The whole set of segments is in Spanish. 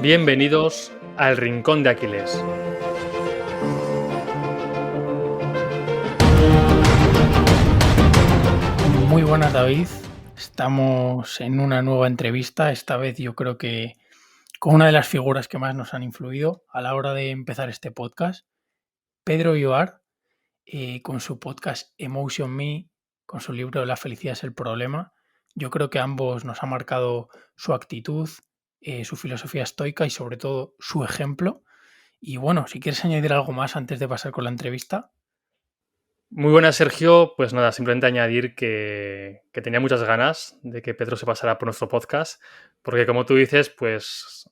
Bienvenidos al Rincón de Aquiles. Muy buenas, David. Estamos en una nueva entrevista. Esta vez yo creo que con una de las figuras que más nos han influido a la hora de empezar este podcast, Pedro Vivar, con su podcast Emotion Me, con su libro La felicidad es el problema. Yo creo que a ambos nos ha marcado su actitud, su filosofía estoica y sobre todo su ejemplo. Y bueno, si quieres añadir algo más antes de pasar con la entrevista. Muy buenas, Sergio. Pues nada, simplemente añadir que tenía muchas ganas de que Pedro se pasara por nuestro podcast, porque como tú dices, pues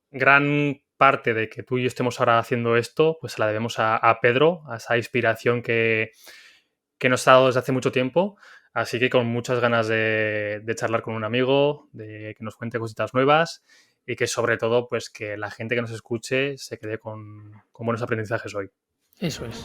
gran parte de que tú y yo estemos ahora haciendo esto, pues se la debemos a Pedro, a esa inspiración que nos ha dado desde hace mucho tiempo. Así que con muchas ganas de charlar con un amigo, de que nos cuente cositas nuevas y que sobre todo, pues que la gente que nos escuche se quede con buenos aprendizajes hoy. Eso es.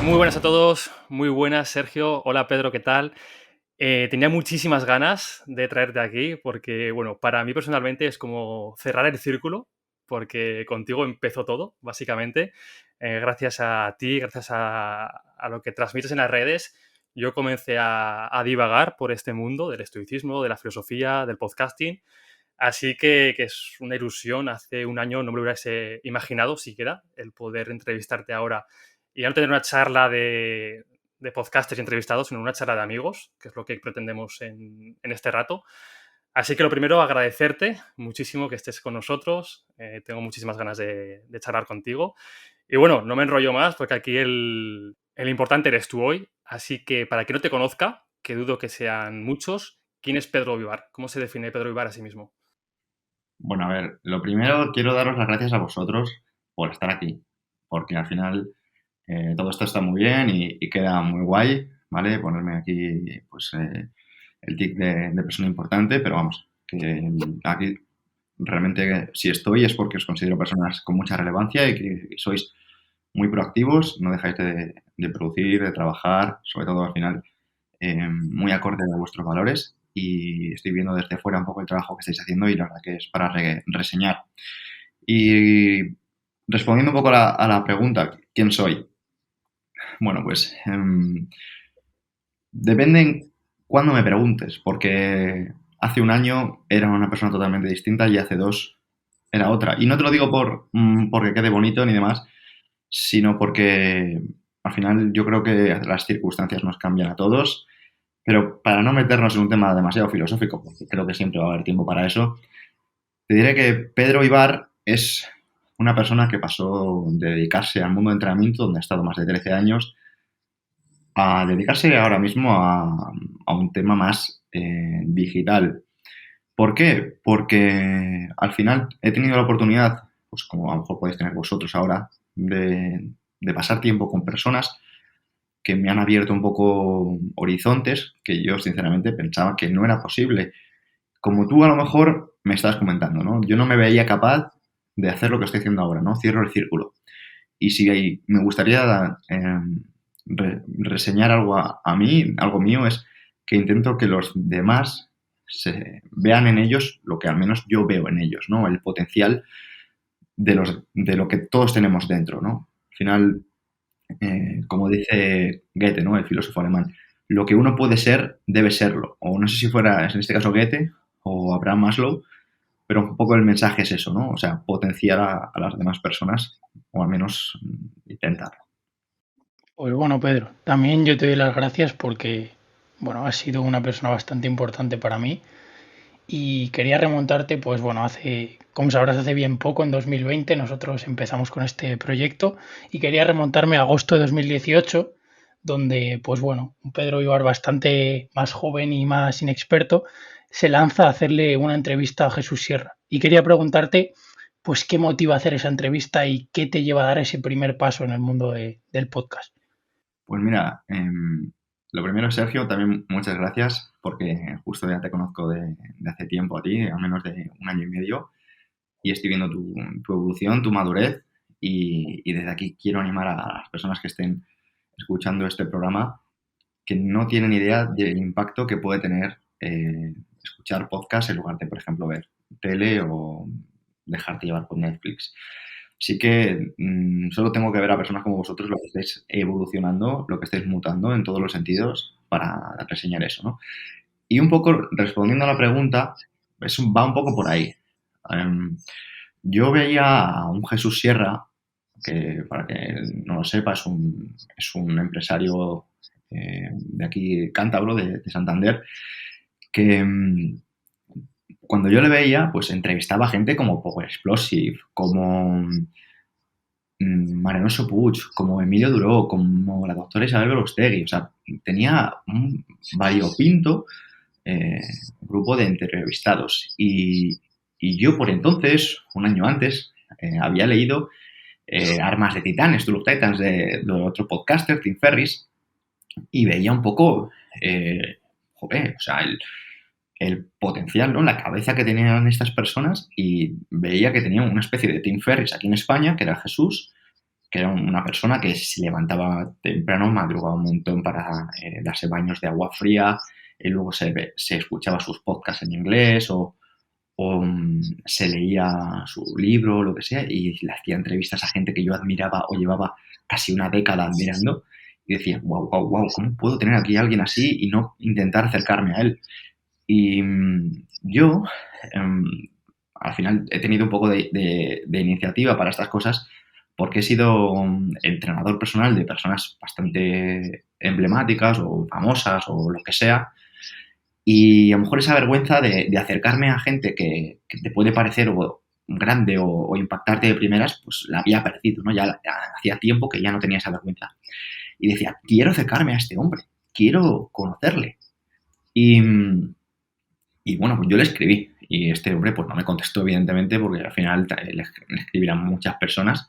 Muy buenas a todos, muy buenas, Sergio. Hola, Pedro, ¿qué tal? Tenía muchísimas ganas de traerte aquí porque, bueno, para mí personalmente es como cerrar el círculo, porque contigo empezó todo, básicamente. Gracias a ti, gracias a lo que transmites en las redes, yo comencé a divagar por este mundo del estoicismo, de la filosofía, del podcasting. Así que es una ilusión. Hace un año no me lo hubiese imaginado siquiera el poder entrevistarte ahora y ya no tener una charla de podcasters y entrevistados, sino una charla de amigos, que es lo que pretendemos en este rato. Así que lo primero, agradecerte muchísimo que estés con nosotros. Tengo muchísimas ganas de charlar contigo. Y bueno, no me enrollo más porque aquí el importante eres tú hoy. Así que para quien no te conozca, que dudo que sean muchos, ¿quién es Pedro Vivar? ¿Cómo se define Pedro Vivar a sí mismo? Bueno, a ver, lo primero quiero daros las gracias a vosotros por estar aquí, porque al final todo esto está muy bien y queda muy guay, ¿vale? Ponerme aquí, pues, el tic de persona importante, pero vamos, que aquí realmente si estoy es porque os considero personas con mucha relevancia y que sois muy proactivos, no dejáis de producir, de trabajar, sobre todo al final muy acorde a vuestros valores y estoy viendo desde fuera un poco el trabajo que estáis haciendo y la verdad que es para reseñar. Y respondiendo un poco a la pregunta, ¿quién soy? Bueno, pues depende cuándo me preguntes, porque hace un año era una persona totalmente distinta y hace 2 era otra. Y no te lo digo porque quede bonito ni demás, sino porque al final yo creo que las circunstancias nos cambian a todos. Pero para no meternos en un tema demasiado filosófico, porque creo que siempre va a haber tiempo para eso, te diré que Pedro Ibar es una persona que pasó de dedicarse al mundo de entrenamiento, donde ha estado más de 13 años, a dedicarse ahora mismo a un tema más digital. ¿Por qué? Porque al final he tenido la oportunidad, pues como a lo mejor podéis tener vosotros ahora, de pasar tiempo con personas que me han abierto un poco horizontes que yo sinceramente pensaba que no era posible. Como tú a lo mejor me estás comentando, ¿no? Yo no me veía capaz de hacer lo que estoy haciendo ahora, ¿no? Cierro el círculo. Y si me gustaría reseñar algo a mí, algo mío, es que intento que los demás se vean en ellos lo que al menos yo veo en ellos, ¿no? El potencial de lo que todos tenemos dentro, ¿no? Al final, como dice Goethe, ¿no? El filósofo alemán, lo que uno puede ser, debe serlo. O no sé si fuera, en este caso, Goethe o Abraham Maslow, pero un poco el mensaje es eso, ¿no? O sea, potenciar a las demás personas, o al menos intentarlo. Pues bueno, Pedro, también yo te doy las gracias porque, bueno, has sido una persona bastante importante para mí y quería remontarte, pues bueno, como sabrás, hace bien poco, en 2020, nosotros empezamos con este proyecto y quería remontarme a agosto de 2018, donde, pues bueno, un Pedro Ibar bastante más joven y más inexperto se lanza a hacerle una entrevista a Jesús Sierra. Y quería preguntarte, pues, ¿qué motiva a hacer esa entrevista y qué te lleva a dar ese primer paso en el mundo del podcast? Pues mira, lo primero, Sergio, también muchas gracias porque justo ya te conozco de hace tiempo a ti, al menos de un año y medio, y estoy viendo tu evolución, tu madurez y desde aquí quiero animar a las personas que estén escuchando este programa que no tienen idea del impacto que puede tener escuchar podcast en lugar de, por ejemplo, ver tele o dejarte llevar por Netflix. Así que solo tengo que ver a personas como vosotros lo que estáis evolucionando, lo que estáis mutando en todos los sentidos para reseñar eso, ¿no? Y un poco respondiendo a la pregunta, va un poco por ahí. Yo veía a un Jesús Sierra, que para que no lo sepa, es un empresario de aquí, cántabro, de Santander, que cuando yo le veía, pues entrevistaba a gente como Power Explosive, como Marenoso Puig, como Emilio Duró, como la doctora Isabel Berostegui. O sea, tenía un variopinto grupo de entrevistados. Y yo por entonces, un año antes, había leído Armas de Titanes, Tool of Titans, de otro podcaster, Tim Ferriss, y veía un poco, joder, o sea, el potencial, ¿no? La cabeza que tenían estas personas, y veía que tenían una especie de Tim Ferriss aquí en España, que era Jesús, que era una persona que se levantaba temprano, madrugaba un montón para darse baños de agua fría, y luego se escuchaba sus podcasts en inglés o se leía su libro, lo que sea, y le hacía entrevistas a gente que yo admiraba o llevaba casi una década admirando, y decía, wow, wow, wow, ¿cómo puedo tener aquí a alguien así y no intentar acercarme a él? Y yo, al final, he tenido un poco de iniciativa para estas cosas porque he sido entrenador personal de personas bastante emblemáticas o famosas o lo que sea. Y a lo mejor esa vergüenza de acercarme a gente que te puede parecer grande o impactarte de primeras, pues la había perdido, ¿no? Ya hacía tiempo que ya no tenía esa vergüenza. Y decía, quiero acercarme a este hombre, quiero conocerle. Y, y bueno, pues yo le escribí. Y este hombre pues no me contestó, evidentemente, porque al final le escribirán muchas personas.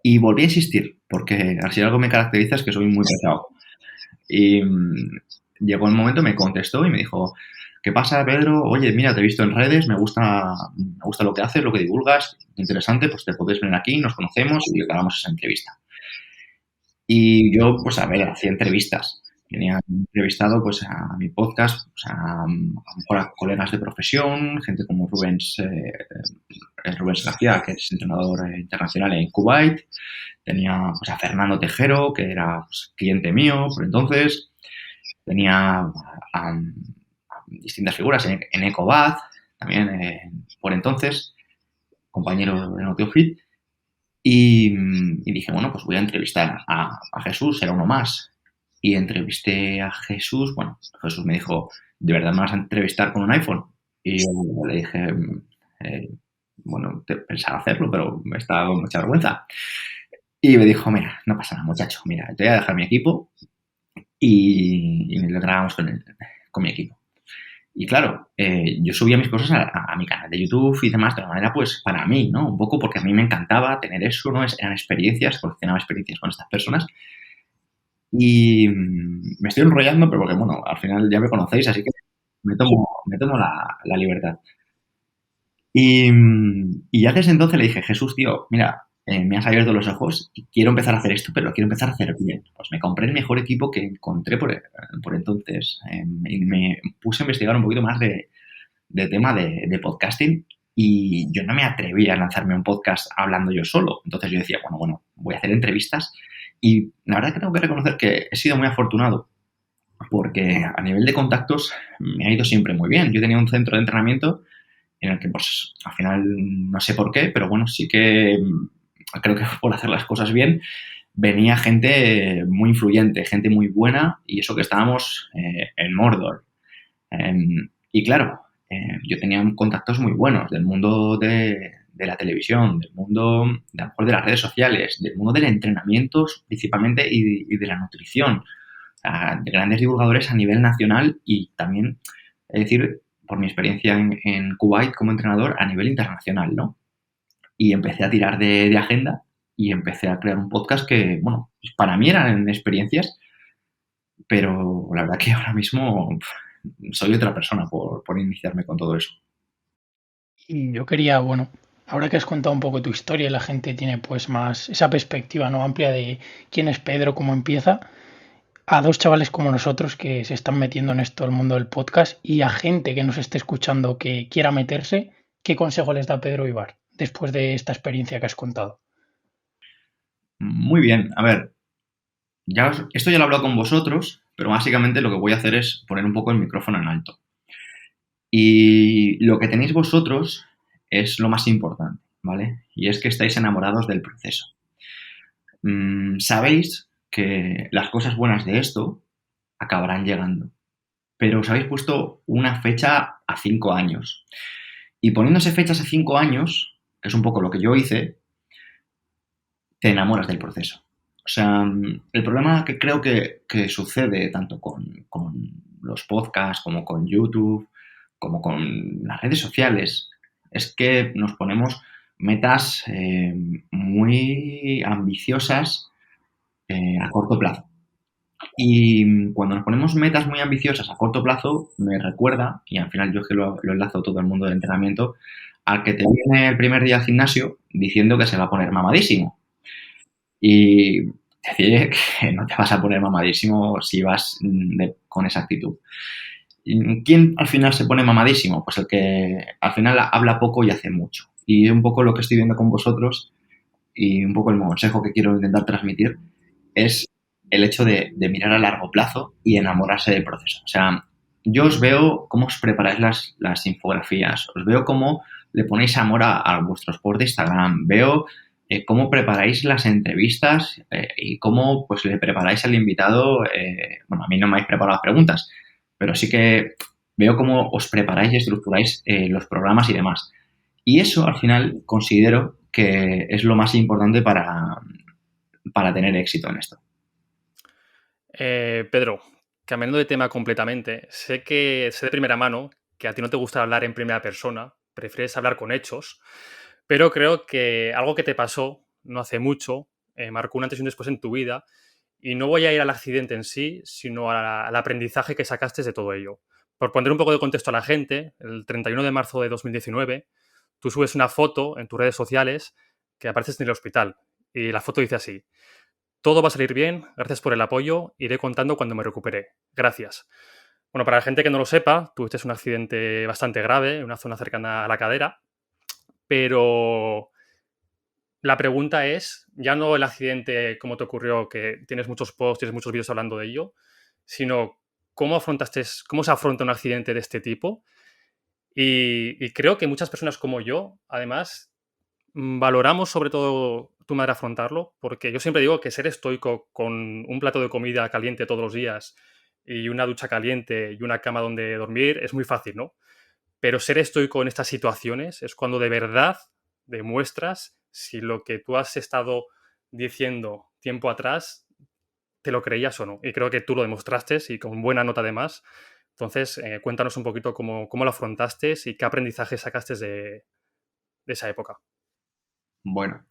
Y volví a insistir, porque si algo me caracteriza es que soy muy pesado. Y llegó el momento, me contestó y me dijo, ¿qué pasa, Pedro? Oye, mira, te he visto en redes, me gusta lo que haces, lo que divulgas, interesante, pues te puedes venir aquí, nos conocemos y grabamos esa entrevista. Y yo, pues a ver, hacía entrevistas. Tenía entrevistado pues a mi podcast, pues, a lo mejor a colegas de profesión, gente como Rubens García, que es entrenador internacional en Kuwait. Tenía pues a Fernando Tejero, que era pues, cliente mío por entonces. Tenía a distintas figuras en Ecobat, también por entonces, compañero de NoteoFit. Y dije, bueno, pues voy a entrevistar a Jesús, era uno más. Y entrevisté a Jesús, bueno, Jesús me dijo, ¿de verdad me vas a entrevistar con un iPhone? Y yo le dije, bueno, pensaba hacerlo, pero me estaba con mucha vergüenza. Y me dijo, mira, no pasa nada, muchacho, mira, te voy a dejar mi equipo y lo grabamos con mi equipo. Y claro, yo subía mis cosas a mi canal de YouTube y demás de una manera, pues, para mí, ¿no? Un poco porque a mí me encantaba tener eso, ¿no? Eran experiencias, coleccionaba experiencias con estas personas. Y me estoy enrollando, pero porque, bueno, al final ya me conocéis, así que me tomo la libertad. Y ya desde entonces le dije, Jesús, tío, mira, me has abierto los ojos y quiero empezar a hacer esto, pero lo quiero empezar a hacer bien. Pues me compré el mejor equipo que encontré por entonces. Y me puse a investigar un poquito más de tema de podcasting, y yo no me atrevía a lanzarme un podcast hablando yo solo. Entonces yo decía, bueno, voy a hacer entrevistas, y la verdad que tengo que reconocer que he sido muy afortunado porque a nivel de contactos me ha ido siempre muy bien. Yo tenía un centro de entrenamiento en el que, pues, al final no sé por qué, pero bueno, sí que creo que por hacer las cosas bien venía gente muy influyente, gente muy buena, y eso que estábamos en Mordor. Y claro, yo tenía contactos muy buenos del mundo de la televisión, del mundo de, a lo mejor de las redes sociales, del mundo del entrenamiento principalmente y de la nutrición, o sea, de grandes divulgadores a nivel nacional, y también, es decir, por mi experiencia en Kuwait como entrenador, a nivel internacional, ¿no? Y empecé a tirar de agenda y empecé a crear un podcast que, bueno, pues para mí eran experiencias, pero la verdad que ahora mismo soy otra persona por iniciarme con todo eso. Y yo quería, bueno, ahora que has contado un poco tu historia, la gente tiene pues más esa perspectiva, ¿no? Amplia de quién es Pedro, cómo empieza, a dos chavales como nosotros que se están metiendo en esto, el mundo del podcast, y a gente que nos esté escuchando que quiera meterse, ¿qué consejo les da Pedro Ibar después de esta experiencia que has contado? Muy bien, a ver, esto ya lo he hablado con vosotros, pero básicamente lo que voy a hacer es poner un poco el micrófono en alto. Y lo que tenéis vosotros es lo más importante, ¿vale? Y es que estáis enamorados del proceso. Sabéis que las cosas buenas de esto acabarán llegando, pero os habéis puesto una fecha a 5 años. Y poniéndose fechas a 5 años, que es un poco lo que yo hice, te enamoras del proceso. O sea, el problema que creo que sucede tanto con los podcasts como con YouTube, como con las redes sociales, es que nos ponemos metas muy ambiciosas a corto plazo. Y cuando nos ponemos metas muy ambiciosas a corto plazo, me recuerda, y al final yo es que lo enlazo todo el mundo del entrenamiento, al que te viene el primer día al gimnasio diciendo que se va a poner mamadísimo. Y decir que no te vas a poner mamadísimo si vas con esa actitud. ¿Quién al final se pone mamadísimo? Pues el que al final habla poco y hace mucho. Y un poco lo que estoy viendo con vosotros y un poco el consejo que quiero intentar transmitir es el hecho de mirar a largo plazo y enamorarse del proceso. O sea, yo os veo cómo os preparáis las infografías, os veo cómo le ponéis amor a vuestros posts de Instagram, veo cómo preparáis las entrevistas y cómo pues le preparáis al invitado. Bueno, a mí no me habéis preparado las preguntas, pero sí que veo cómo os preparáis y estructuráis los programas y demás. Y eso al final considero que es lo más importante para tener éxito en esto. Pedro, cambiando de tema completamente, sé de primera mano que a ti no te gusta hablar en primera persona, prefieres hablar con hechos, pero creo que algo que te pasó no hace mucho marcó un antes y un después en tu vida, y no voy a ir al accidente en sí, sino al aprendizaje que sacaste de todo ello. Por poner un poco de contexto a la gente, el 31 de marzo de 2019, tú subes una foto en tus redes sociales que apareces en el hospital, y la foto dice así: todo va a salir bien, gracias por el apoyo, iré contando cuando me recupere. Gracias. Bueno, para la gente que no lo sepa, tuviste un accidente bastante grave en una zona cercana a la cadera, pero la pregunta es, ya no el accidente como te ocurrió, que tienes muchos posts, tienes muchos vídeos hablando de ello, sino cómo se afronta un accidente de este tipo. Y creo que muchas personas como yo, además, valoramos sobre todo tu manera de afrontarlo, porque yo siempre digo que ser estoico con un plato de comida caliente todos los días y una ducha caliente y una cama donde dormir es muy fácil, ¿no? Pero ser estoico en estas situaciones es cuando de verdad demuestras si lo que tú has estado diciendo tiempo atrás te lo creías o no. Y creo que tú lo demostraste y con buena nota además. Entonces, cuéntanos un poquito cómo lo afrontaste y qué aprendizaje sacaste de esa época. Bueno,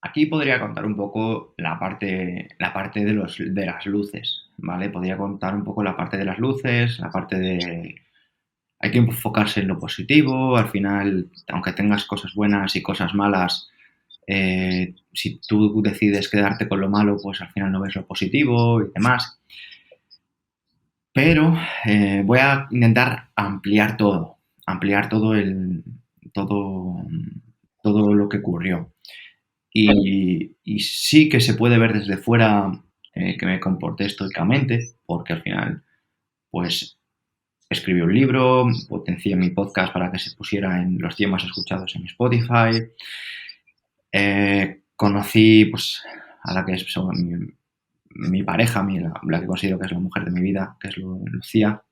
aquí podría contar un poco la parte de las luces, ¿vale? Podría contar un poco la parte de las luces, la parte de... Hay que enfocarse en lo positivo, al final, aunque tengas cosas buenas y cosas malas, si tú decides quedarte con lo malo, pues al final no ves lo positivo y demás. Pero voy a intentar ampliar todo, todo lo que ocurrió. Y sí que se puede ver desde fuera que me comporté estoicamente, porque al final, pues, escribí un libro, potencié mi podcast para que se pusiera en los 100 más escuchados en Spotify. Conocí, pues, a la que es mi pareja, la que considero que es la mujer de mi vida, que es Lucía.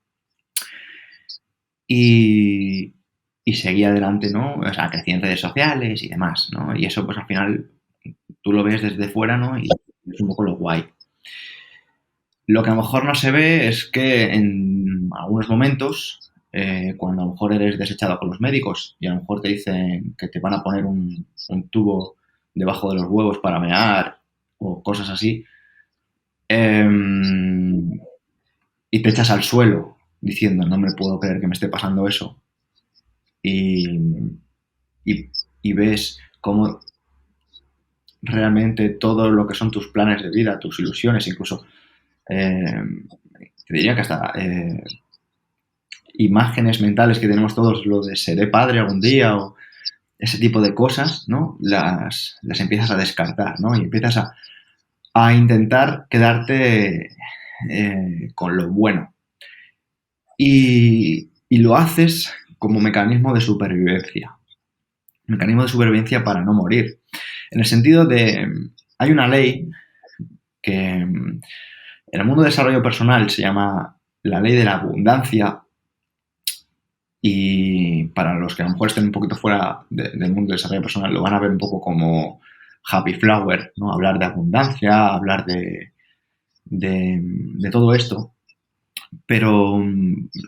Y, y seguí adelante, ¿no? O sea, crecí en redes sociales y demás, ¿no? Y eso, pues, al final tú lo ves desde fuera, ¿no? Y es un poco lo guay. Lo que a lo mejor no se ve es que en algunos momentos, cuando a lo mejor eres desechado con los médicos y a lo mejor te dicen que te van a poner un tubo debajo de los huevos para mear o cosas así, y te echas al suelo diciendo, no me puedo creer que me esté pasando eso, y, y ves cómo realmente todo lo que son tus planes de vida, tus ilusiones, incluso te diría que hasta imágenes mentales que tenemos todos, lo de seré padre algún día o ese tipo de cosas, ¿no? Las empiezas a descartar, ¿no? Y empiezas a intentar quedarte con lo bueno. Y lo haces como mecanismo de supervivencia. Mecanismo de supervivencia para no morir. En el sentido de, hay una ley que en el mundo de desarrollo personal se llama la ley de la abundancia, y para los que a lo mejor estén un poquito fuera del mundo del desarrollo personal lo van a ver un poco como happy flower, ¿no? Hablar de abundancia, hablar de todo esto, pero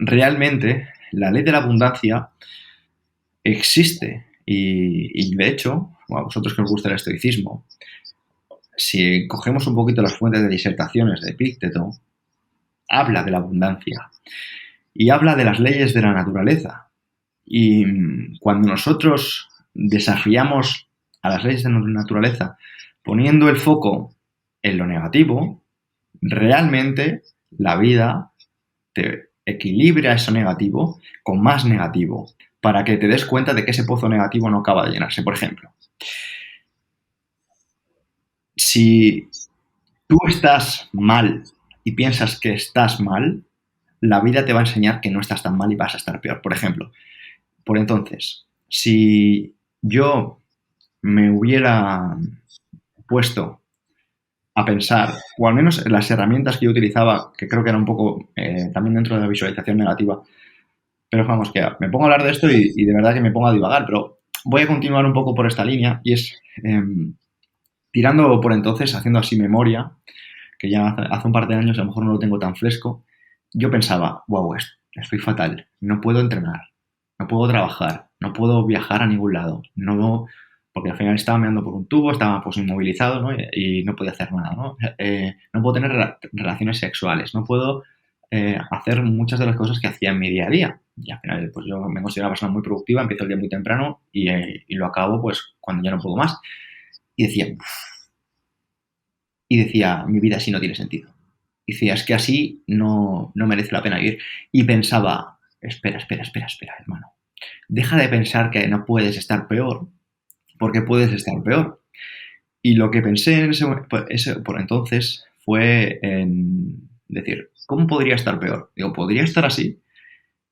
realmente la ley de la abundancia existe y de hecho, a vosotros que os gusta el estoicismo, si cogemos un poquito las fuentes de disertaciones de Epicteto, habla de la abundancia y habla de las leyes de la naturaleza. Y cuando nosotros desafiamos a las leyes de la naturaleza poniendo el foco en lo negativo, realmente la vida te equilibra eso negativo con más negativo para que te des cuenta de que ese pozo negativo no acaba de llenarse. Por ejemplo, si tú estás mal y piensas que estás mal, la vida te va a enseñar que no estás tan mal y vas a estar peor. Por ejemplo, por entonces, si yo me hubiera puesto a pensar, o al menos las herramientas que yo utilizaba, que creo que era un poco también dentro de la visualización negativa, pero vamos, que me pongo a hablar de esto y de verdad que me pongo a divagar, pero voy a continuar un poco por esta línea y es tirando por entonces, haciendo así memoria, que ya hace un par de años a lo mejor no lo tengo tan fresco, yo pensaba, wow, estoy fatal, no puedo entrenar, no puedo trabajar, no puedo viajar a ningún lado, no, porque al final estaba meando por un tubo, estaba pues inmovilizado, ¿no? Y no podía hacer nada, ¿no? No puedo tener relaciones sexuales, no puedo hacer muchas de las cosas que hacía en mi día a día. Y al final, pues yo me considero una persona muy productiva, empiezo el día muy temprano y lo acabo pues cuando ya no puedo más. Y decía, mi vida así no tiene sentido. Y decía, es que así no merece la pena vivir. Y pensaba, espera, hermano. Deja de pensar que no puedes estar peor, porque puedes estar peor. Y lo que pensé en por entonces fue en decir, ¿cómo podría estar peor? Digo, podría estar así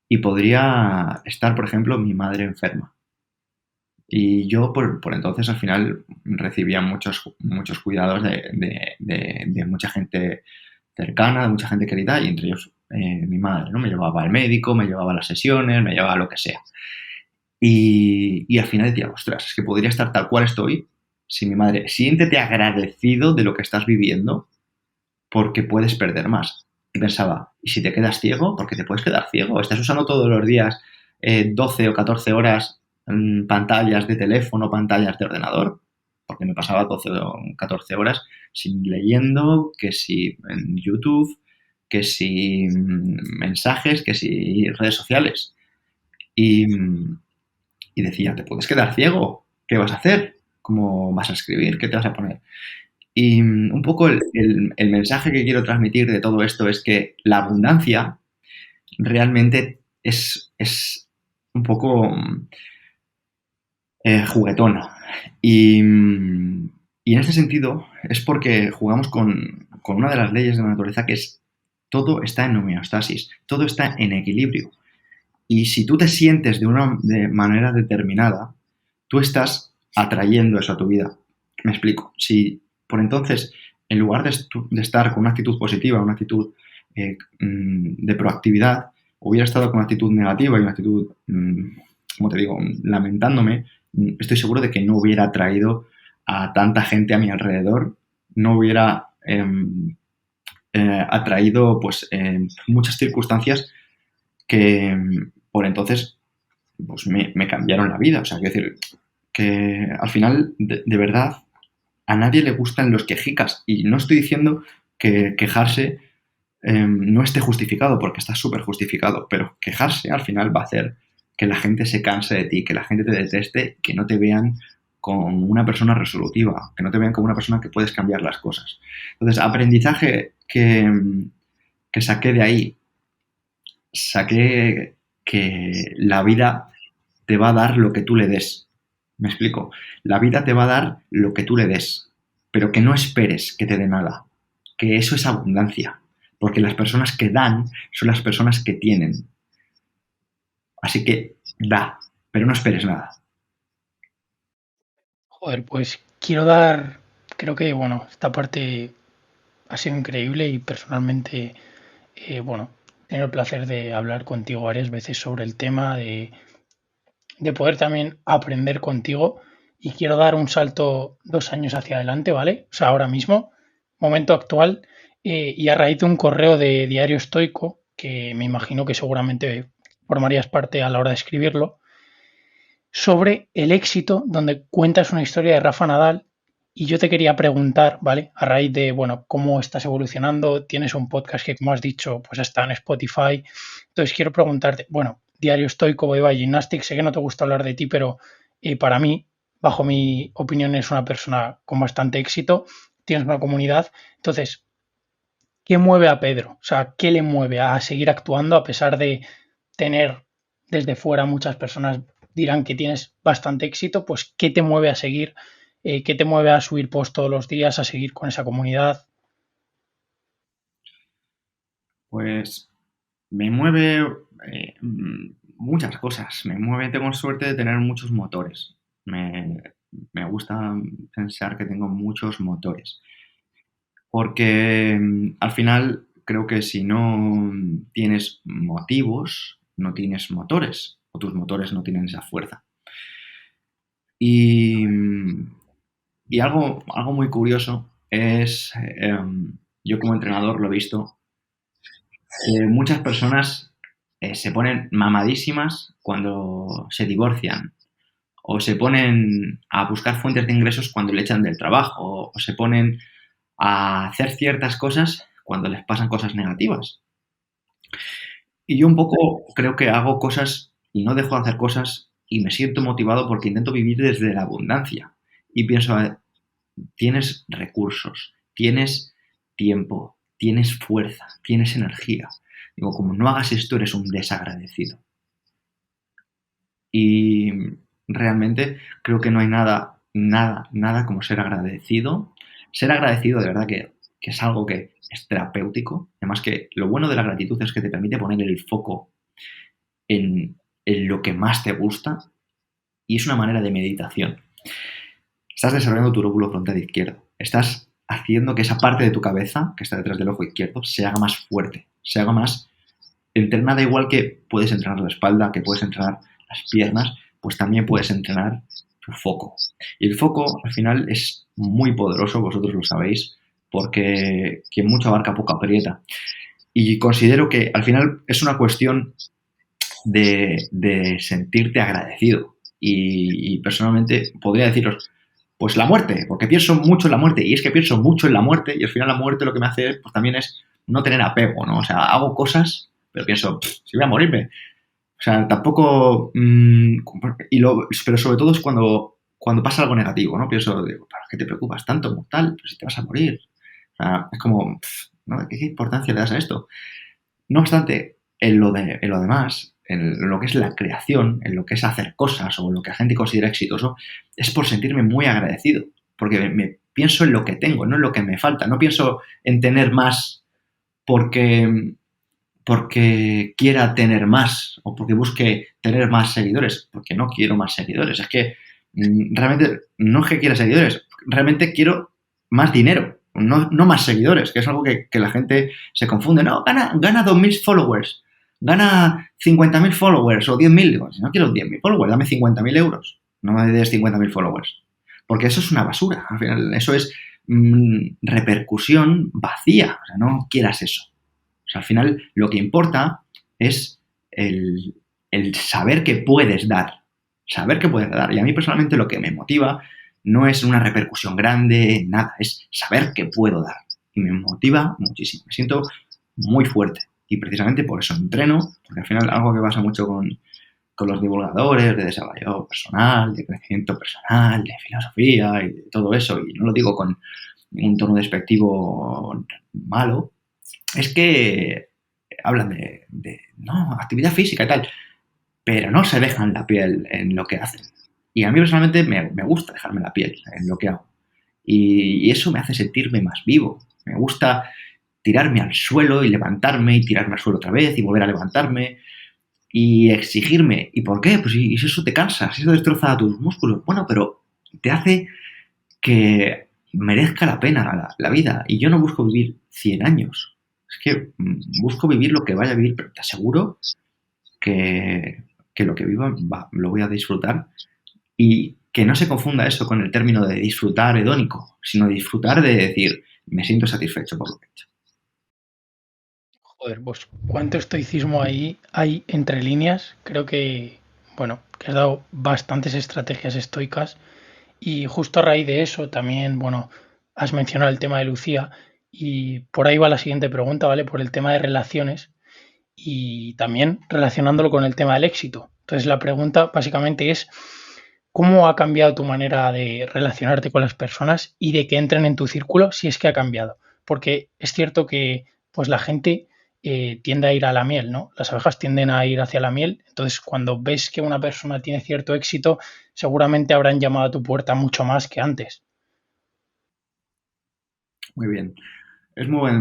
y podría estar, por ejemplo, mi madre enferma. Y yo por entonces al final recibía muchos cuidados de mucha gente cercana, de mucha gente querida, y entre ellos mi madre, ¿no? Me llevaba al médico, me llevaba a las sesiones, me llevaba a lo que sea. Y al final decía, ostras, es que podría estar tal cual estoy si mi madre, siéntete agradecido de lo que estás viviendo porque puedes perder más. Y pensaba, ¿y si te quedas ciego? Porque te puedes quedar ciego. Estás usando todos los días 12 o 14 horas pantallas de teléfono, pantallas de ordenador, porque me pasaba 12 o 14 horas sin leyendo, que si en YouTube, que si mensajes, que si redes sociales. Y decía, ¿te puedes quedar ciego? ¿Qué vas a hacer? ¿Cómo vas a escribir? ¿Qué te vas a poner? Y un poco el mensaje que quiero transmitir de todo esto es que la abundancia realmente es un poco juguetona. Y en este sentido es porque jugamos con una de las leyes de la naturaleza, que es todo está en homeostasis, todo está en equilibrio. Y si tú te sientes de manera determinada, tú estás atrayendo eso a tu vida. Me explico. Si por entonces, en lugar de estar con una actitud positiva, una actitud de proactividad, hubiera estado con una actitud negativa y una actitud, como te digo, lamentándome, estoy seguro de que no hubiera atraído a tanta gente a mi alrededor, no hubiera atraído pues muchas circunstancias que por entonces pues me cambiaron la vida. O sea, quiero decir que al final, de verdad, a nadie le gustan los quejicas. Y no estoy diciendo que quejarse no esté justificado, porque está súper justificado, pero quejarse al final va a hacer que la gente se canse de ti, que la gente te deteste, que no te vean como una persona resolutiva, que no te vean como una persona que puedes cambiar las cosas. Entonces, aprendizaje que saqué de ahí, saqué que la vida te va a dar lo que tú le des. ¿Me explico? La vida te va a dar lo que tú le des, pero que no esperes que te dé nada, que eso es abundancia, porque las personas que dan son las personas que tienen. Así que da, pero no esperes nada. Joder, pues quiero dar, creo que, bueno, esta parte ha sido increíble y personalmente, bueno, tengo el placer de hablar contigo varias veces sobre el tema, de poder también aprender contigo y quiero dar un salto 2 años hacia adelante, ¿vale? O sea, ahora mismo, momento actual, y a raíz de un correo de Diario Estoico, que me imagino que seguramente formarías parte a la hora de escribirlo, sobre el éxito, donde cuentas una historia de Rafa Nadal. Y yo te quería preguntar, ¿vale? A raíz de, bueno, cómo estás evolucionando, tienes un podcast que, como has dicho, pues está en Spotify. Entonces quiero preguntarte, bueno, Diario Estoico, Bye Bye Gymnastics, sé que no te gusta hablar de ti, pero para mí, bajo mi opinión, es una persona con bastante éxito, tienes una comunidad. Entonces, ¿qué mueve a Pedro? O sea, ¿qué le mueve a seguir actuando a pesar de tener desde fuera muchas personas dirán que tienes bastante éxito? Pues, ¿qué te mueve a seguir? ¿Qué te mueve a subir post todos los días, a seguir con esa comunidad? Pues me mueve muchas cosas. Me mueve, tengo suerte de tener muchos motores. Me gusta pensar que tengo muchos motores. Porque al final creo que si no tienes motivos, no tienes motores. O tus motores no tienen esa fuerza. Y, y algo muy curioso es, yo como entrenador lo he visto, muchas personas se ponen mamadísimas cuando se divorcian o se ponen a buscar fuentes de ingresos cuando le echan del trabajo o se ponen a hacer ciertas cosas cuando les pasan cosas negativas. Y yo un poco creo que hago cosas y no dejo de hacer cosas y me siento motivado porque intento vivir desde la abundancia. Y pienso, a ver, tienes recursos, tienes tiempo, tienes fuerza, tienes energía. Digo, como no hagas esto, eres un desagradecido. Y realmente creo que no hay nada como ser agradecido. Ser agradecido de verdad que es algo que es terapéutico. Además que lo bueno de la gratitud es que te permite poner el foco en lo que más te gusta y es una manera de meditación. Estás desarrollando tu lóbulo frontal izquierdo. Estás haciendo que esa parte de tu cabeza, que está detrás del ojo izquierdo, se haga más fuerte, se haga más entrenada, igual que puedes entrenar la espalda, que puedes entrenar las piernas, pues también puedes entrenar tu foco. Y el foco, al final, es muy poderoso, vosotros lo sabéis, porque quien mucho abarca, poco aprieta. Y considero que, al final, es una cuestión de sentirte agradecido. Y personalmente podría deciros, pues la muerte, porque pienso mucho en la muerte, y es que pienso mucho en la muerte, y al final la muerte lo que me hace pues, también es no tener apego, ¿no? O sea, hago cosas, pero pienso, si voy a morirme. O sea, tampoco... pero sobre todo es cuando pasa algo negativo, ¿no? Pienso, digo, ¿para qué te preocupas tanto como tal? Pero si te vas a morir. O sea, es como, ¿no? ¿Qué importancia le das a esto? No obstante, en lo demás, en lo que es la creación, en lo que es hacer cosas o lo que la gente considera exitoso, es por sentirme muy agradecido, porque me pienso en lo que tengo, no en lo que me falta. No pienso en tener más porque quiera tener más o porque busque tener más seguidores, porque no quiero más seguidores. Es que realmente no es que quiera seguidores, realmente quiero más dinero. No más seguidores, que es algo que la gente se confunde. No, gana 2.000 followers, gana 50.000 followers o 10.000. Digo, si no quiero 10.000 followers, dame 50.000 euros. No me des 50.000 followers. Porque eso es una basura. Al final, eso es repercusión vacía. O sea, no quieras eso. O sea, al final, lo que importa es el saber que puedes dar. Saber que puedes dar. Y a mí, personalmente, lo que me motiva no es una repercusión grande, nada, es saber que puedo dar. Y me motiva muchísimo. Me siento muy fuerte. Y precisamente por eso entreno, porque al final algo que pasa mucho con los divulgadores de desarrollo personal, de crecimiento personal, de filosofía y de todo eso, y no lo digo con ningún tono despectivo malo, es que hablan de no, actividad física y tal, pero no se dejan la piel en lo que hacen. Y a mí personalmente me gusta dejarme la piel en lo que hago. Y eso me hace sentirme más vivo. Me gusta tirarme al suelo y levantarme y tirarme al suelo otra vez y volver a levantarme y exigirme. ¿Y por qué? Pues si eso te cansa, si eso destroza tus músculos. Bueno, pero te hace que merezca la pena la vida. Y yo no busco vivir 100 años. Es que busco vivir lo que vaya a vivir, pero te aseguro que, que lo que viva lo voy a disfrutar y que no se confunda eso con el término de disfrutar hedónico, sino disfrutar de decir, me siento satisfecho por lo que he hecho. Joder, pues cuánto estoicismo ahí hay entre líneas. Creo que, bueno, que has dado bastantes estrategias estoicas y justo a raíz de eso también, bueno, has mencionado el tema de Lucía y por ahí va la siguiente pregunta, ¿vale? Por el tema de relaciones y también relacionándolo con el tema del éxito. Entonces la pregunta básicamente es, ¿cómo ha cambiado tu manera de relacionarte con las personas y de que entren en tu círculo si es que ha cambiado? Porque es cierto que pues la gente tiende a ir a la miel, ¿no? Las abejas tienden a ir hacia la miel. Entonces, cuando ves que una persona tiene cierto éxito, seguramente habrán llamado a tu puerta mucho más que antes. Muy bien. Es muy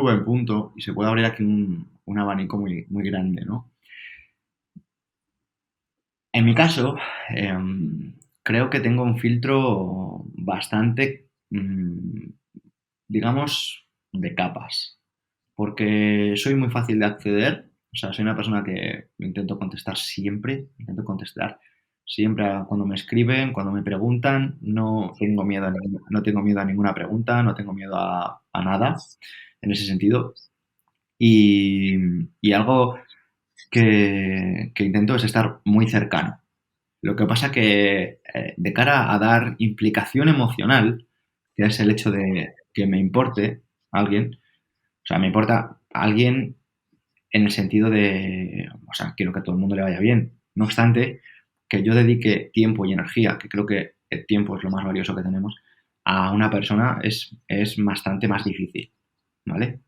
buen punto y se puede abrir aquí un abanico muy, muy grande, ¿no? En mi caso, creo que tengo un filtro bastante, digamos, de capas, porque soy muy fácil de acceder, o sea, soy una persona que intento contestar siempre, intento contestar siempre cuando me escriben, cuando me preguntan, no tengo miedo no tengo miedo a ninguna pregunta, no tengo miedo a nada en ese sentido. Y, y algo que intento es estar muy cercano. Lo que pasa que de cara a dar implicación emocional, que es el hecho de que me importe a alguien, o sea, me importa a alguien en el sentido de, o sea, quiero que a todo el mundo le vaya bien. No obstante, que yo dedique tiempo y energía, que creo que el tiempo es lo más valioso que tenemos, a una persona es bastante más difícil, ¿vale?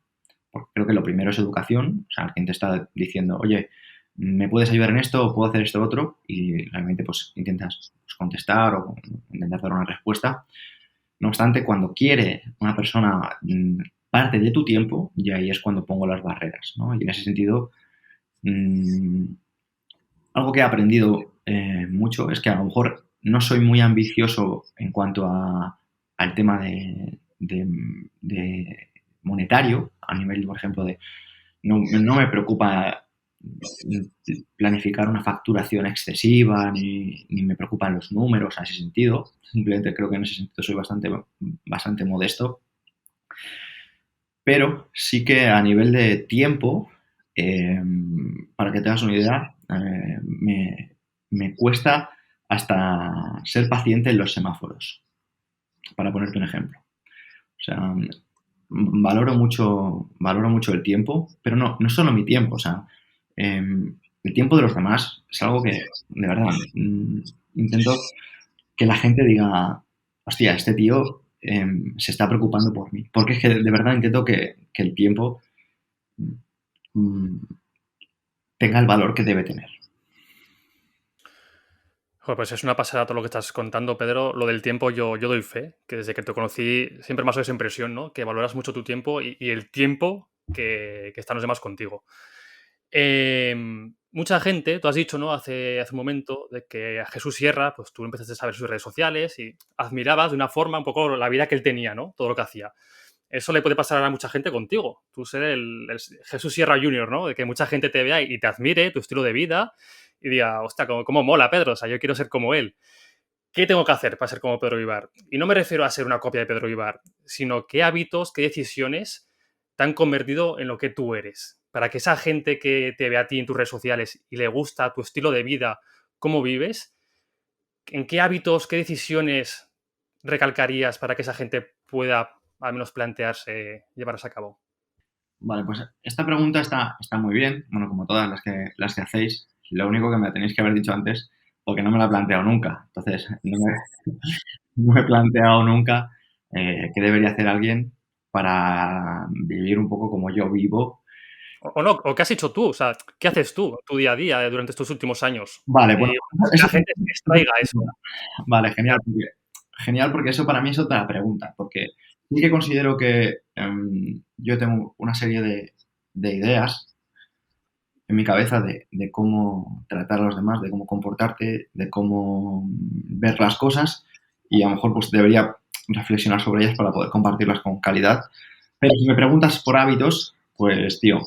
Porque creo que lo primero es educación, o sea, alguien te está diciendo, oye, ¿me puedes ayudar en esto o puedo hacer esto otro? Y realmente pues intentas pues, contestar o intentar dar una respuesta. No obstante, cuando quiere una persona parte de tu tiempo, y ahí es cuando pongo las barreras, ¿no? Y en ese sentido, mmm, algo que he aprendido mucho es que a lo mejor no soy muy ambicioso en cuanto al tema de monetario, a nivel, por ejemplo, de no me preocupa planificar una facturación excesiva, ni me preocupan los números en ese sentido. Simplemente creo que en ese sentido soy bastante modesto. Pero sí que a nivel de tiempo, eh, para que tengas una idea, me cuesta hasta ser paciente en los semáforos, para ponerte un ejemplo. O sea, valoro mucho el tiempo, pero no solo mi tiempo, o sea, el tiempo de los demás es algo que, de verdad, intento que la gente diga, hostia, este tío se está preocupando por mí. Porque es que de verdad intento que el tiempo mm, tenga el valor que debe tener. Joder, pues es una pasada todo lo que estás contando, Pedro. Lo del tiempo yo doy fe, que desde que te conocí siempre me ha dado esa impresión, ¿no? Que valoras mucho tu tiempo y el tiempo que están los demás contigo. Mucha gente, tú has dicho, ¿no? Hace un momento, de que a Jesús Sierra, pues tú empezaste a saber sus redes sociales y admirabas de una forma un poco la vida que él tenía, ¿no? Todo lo que hacía. Eso le puede pasar a mucha gente contigo. Tú ser el Jesús Sierra Junior, ¿no? De que mucha gente te vea y te admire tu estilo de vida y diga, hostia, cómo mola Pedro, o sea, yo quiero ser como él. ¿Qué tengo que hacer para ser como Pedro Vivar? Y no me refiero a ser una copia de Pedro Vivar, sino qué hábitos, qué decisiones te han convertido en lo que tú eres. Para que esa gente que te ve a ti en tus redes sociales y le gusta tu estilo de vida, cómo vives, ¿en qué hábitos, qué decisiones recalcarías para que esa gente pueda al menos plantearse llevarlas a cabo? Vale, pues esta pregunta está muy bien, bueno, como todas las que hacéis. Lo único que me tenéis que haber dicho antes, porque no me la he planteado nunca. Entonces, no me he planteado nunca qué debería hacer alguien para vivir un poco como yo vivo. O no, o qué has hecho tú, o sea, ¿qué haces tú, tu día a día durante estos últimos años? Vale, bueno, Que eso, la gente se extraiga eso. vale, genial, porque eso para mí es otra pregunta, porque sí que considero que yo tengo una serie de ideas en mi cabeza de cómo tratar a los demás, de cómo comportarte, de cómo ver las cosas y a lo mejor pues debería reflexionar sobre ellas para poder compartirlas con calidad. Pero si me preguntas por hábitos, pues tío,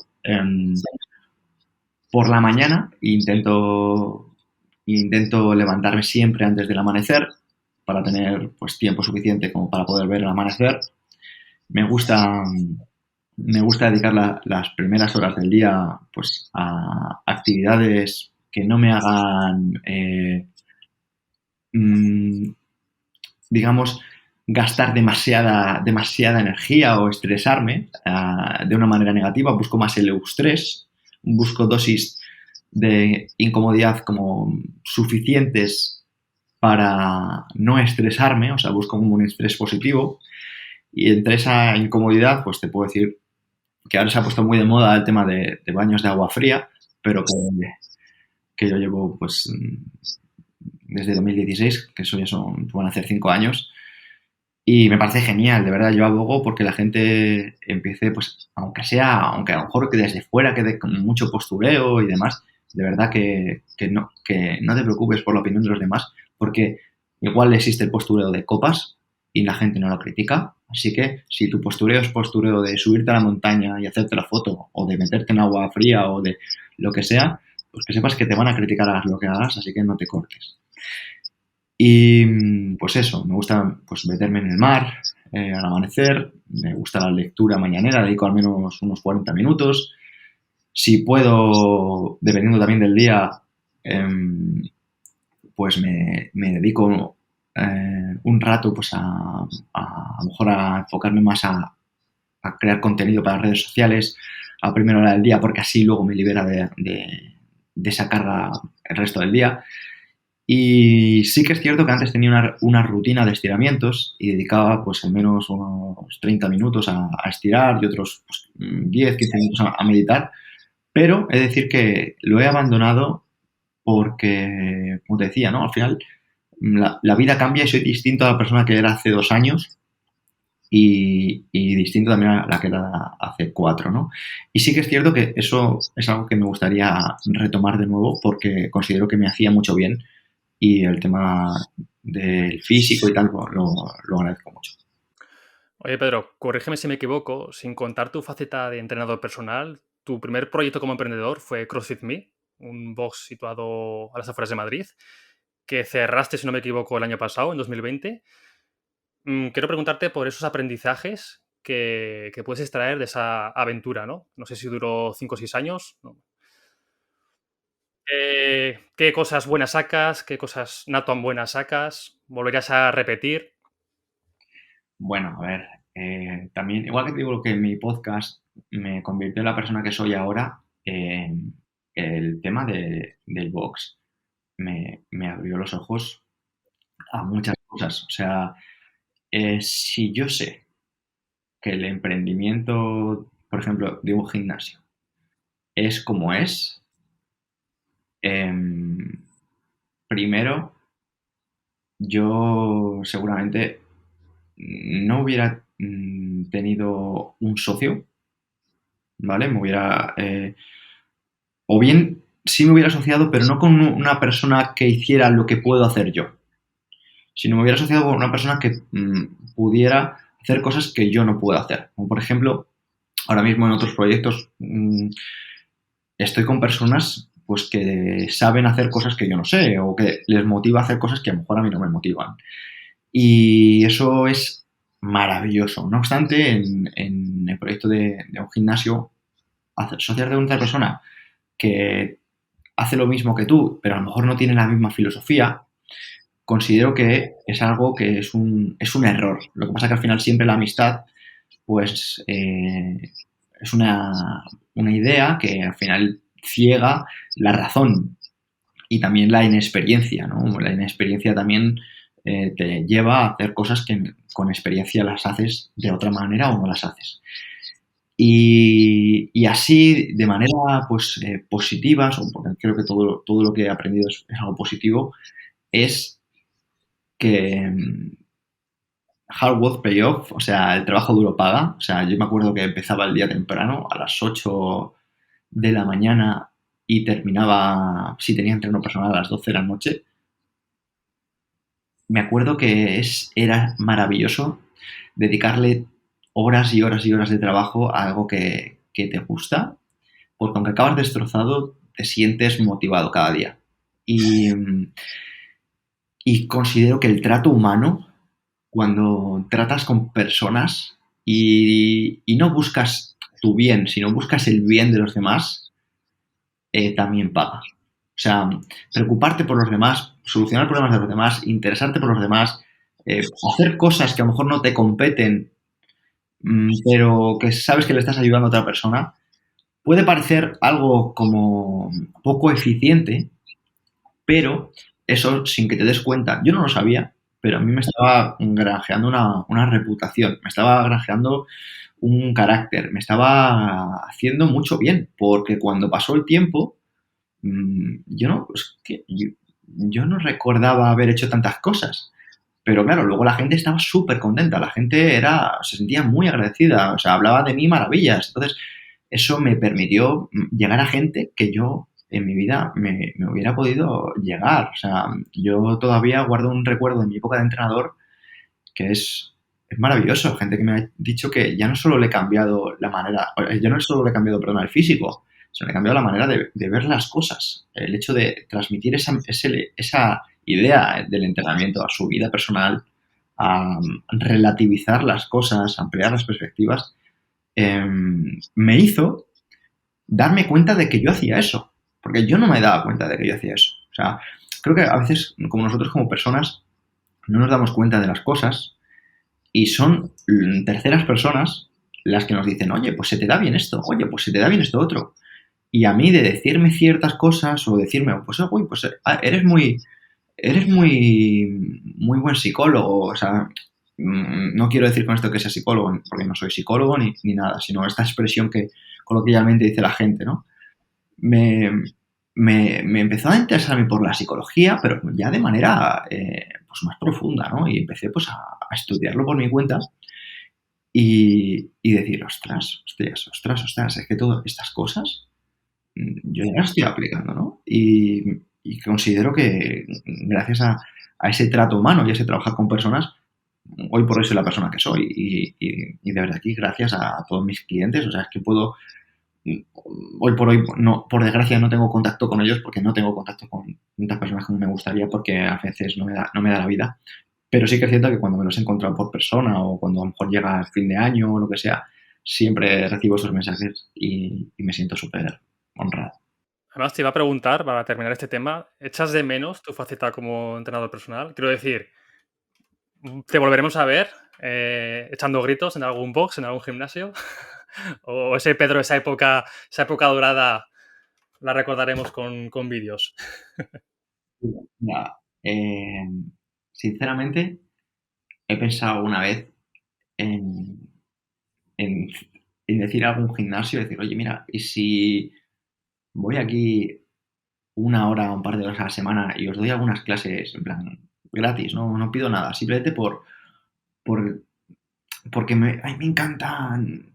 por la mañana intento levantarme siempre antes del amanecer para tener pues tiempo suficiente como para poder ver el amanecer. Me gusta me gusta dedicar las primeras horas del día pues a actividades que no me hagan digamos gastar demasiada energía o estresarme de una manera negativa. Busco más el eustrés, busco dosis de incomodidad como suficientes para no estresarme, o sea, busco como un estrés positivo. Y entre esa incomodidad, pues te puedo decir que ahora se ha puesto muy de moda el tema de baños de agua fría, pero que yo llevo pues desde 2016, que eso ya van a hacer 5 años, y me parece genial, de verdad, yo abogo porque la gente empiece, pues, aunque a lo mejor que desde fuera quede con mucho postureo y demás, de verdad que no te preocupes por la opinión de los demás, porque igual existe el postureo de copas y la gente no lo critica, así que si tu postureo es postureo de subirte a la montaña y hacerte la foto, o de meterte en agua fría, o de lo que sea, pues que sepas que te van a criticar a lo que hagas, así que no te cortes. Y pues eso, me gusta pues meterme en el mar al amanecer, me gusta la lectura mañanera, dedico al menos unos 40 minutos. Si puedo, dependiendo también del día, pues me dedico un rato pues a lo mejor a enfocarme más a crear contenido para redes sociales a primera hora del día, porque así luego me libera de esa carga el resto del día. Y sí que es cierto que antes tenía una rutina de estiramientos y dedicaba pues al menos unos 30 minutos a estirar y otros pues, 10, 15 minutos a meditar, pero es decir que lo he abandonado porque, como te decía, ¿no? Al final la vida cambia y soy distinto a la persona que era hace 2 años y distinto también a la que era hace 4, ¿no? Y sí que es cierto que eso es algo que me gustaría retomar de nuevo porque considero que me hacía mucho bien y el tema del físico y tal lo agradezco mucho. Oye, Pedro, corrígeme si me equivoco, sin contar tu faceta de entrenador personal, tu primer proyecto como emprendedor fue CrossFit Me, un box situado a las afueras de Madrid, que cerraste, si no me equivoco, el año pasado, en 2020. Quiero preguntarte por esos aprendizajes que puedes extraer de esa aventura, ¿no? No sé si duró 5 o 6 años. ¿No? ¿Qué cosas buenas sacas? ¿Qué cosas no tan buenas sacas? ¿Volverías a repetir? Bueno, a ver, también, igual que te digo que mi podcast me convirtió en la persona que soy ahora, el tema del box me abrió los ojos a muchas cosas. O sea, si yo sé que el emprendimiento, por ejemplo, de un gimnasio es como es, em, primero yo seguramente no hubiera tenido un socio, ¿vale? O bien sí me hubiera asociado, pero no con una persona que hiciera lo que puedo hacer yo, sino me hubiera asociado con una persona que pudiera hacer cosas que yo no puedo hacer. Como por ejemplo, ahora mismo en otros proyectos estoy con personas pues que saben hacer cosas que yo no sé o que les motiva a hacer cosas que a lo mejor a mí no me motivan. Y eso es maravilloso. No obstante, en el proyecto de un gimnasio, asociarte con otra persona que hace lo mismo que tú, pero a lo mejor no tiene la misma filosofía, considero que es algo que es un error. Lo que pasa es que al final siempre la amistad, pues es una idea que al final ciega la razón y también la inexperiencia, ¿no? La inexperiencia también te lleva a hacer cosas que con experiencia las haces de otra manera o no las haces. Y así, de manera pues positiva, porque creo que todo lo que he aprendido es algo positivo, es que hard work pay off, o sea, el trabajo duro paga. O sea, yo me acuerdo que empezaba el día temprano, a las 8 de la mañana y terminaba, si tenía entreno personal, a las 12 de la noche. Me acuerdo que era maravilloso dedicarle horas y horas y horas de trabajo a algo que te gusta, porque aunque acabas destrozado, te sientes motivado cada día. Y considero que el trato humano, cuando tratas con personas y no buscas tu bien, sino buscas el bien de los demás, también paga. O sea, preocuparte por los demás, solucionar problemas de los demás, interesarte por los demás, hacer cosas que a lo mejor no te competen, pero que sabes que le estás ayudando a otra persona, puede parecer algo como poco eficiente, pero eso sin que te des cuenta, yo no lo sabía, pero a mí me estaba granjeando una reputación, me estaba granjeando un carácter, me estaba haciendo mucho bien, porque cuando pasó el tiempo, yo no recordaba haber hecho tantas cosas. Pero claro, luego la gente estaba súper contenta, la gente se sentía muy agradecida, o sea, hablaba de mí maravillas. Entonces, eso me permitió llegar a gente que yo en mi vida me hubiera podido llegar. O sea, yo todavía guardo un recuerdo de mi época de entrenador que es maravilloso. Gente que me ha dicho que ya no solo le he cambiado la manera, yo no solo le he cambiado, perdón, el físico, sino le he cambiado la manera de ver las cosas. El hecho de transmitir esa idea del entrenamiento a su vida personal, a relativizar las cosas, ampliar las perspectivas, me hizo darme cuenta de que yo hacía eso. Porque yo no me daba cuenta de que yo hacía eso. O sea, creo que a veces, como nosotros como personas, no nos damos cuenta de las cosas y son terceras personas las que nos dicen, oye, pues se te da bien esto, oye, pues se te da bien esto otro. Y a mí de decirme ciertas cosas o decirme, pues, uy, pues eres muy buen psicólogo. O sea, no quiero decir con esto que sea psicólogo, porque no soy psicólogo ni nada, sino esta expresión que coloquialmente dice la gente, ¿no? Me, me empezó a interesarme por la psicología, pero ya de manera pues más profunda, ¿no? Y empecé pues a estudiarlo por mi cuenta y decir, ostras, es que todas estas cosas yo ya las estoy aplicando, ¿no? Y considero que gracias a ese trato humano y a ese trabajar con personas, hoy por hoy soy la persona que soy. Y de verdad aquí, gracias a todos mis clientes, o sea, es que puedo, hoy por hoy, no, por desgracia no tengo contacto con ellos porque no tengo contacto con tantas personas como me gustaría porque a veces no me da la vida. Pero sí que es cierto que cuando me los he encontrado por persona o cuando a lo mejor llega el fin de año o lo que sea, siempre recibo esos mensajes y me siento súper honrado. Además, te iba a preguntar, para terminar este tema, ¿echas de menos tu faceta como entrenador personal? Quiero decir, ¿te volveremos a ver echando gritos en algún box, en algún gimnasio? ¿O ese Pedro, esa época dorada, la recordaremos con vídeos? Mira, sinceramente, he pensado una vez en, en, en decir a algún gimnasio, decir, oye, mira, ¿y si voy aquí una hora o un par de horas a la semana y os doy algunas clases en plan gratis? No pido nada, simplemente por porque a mí me encantan.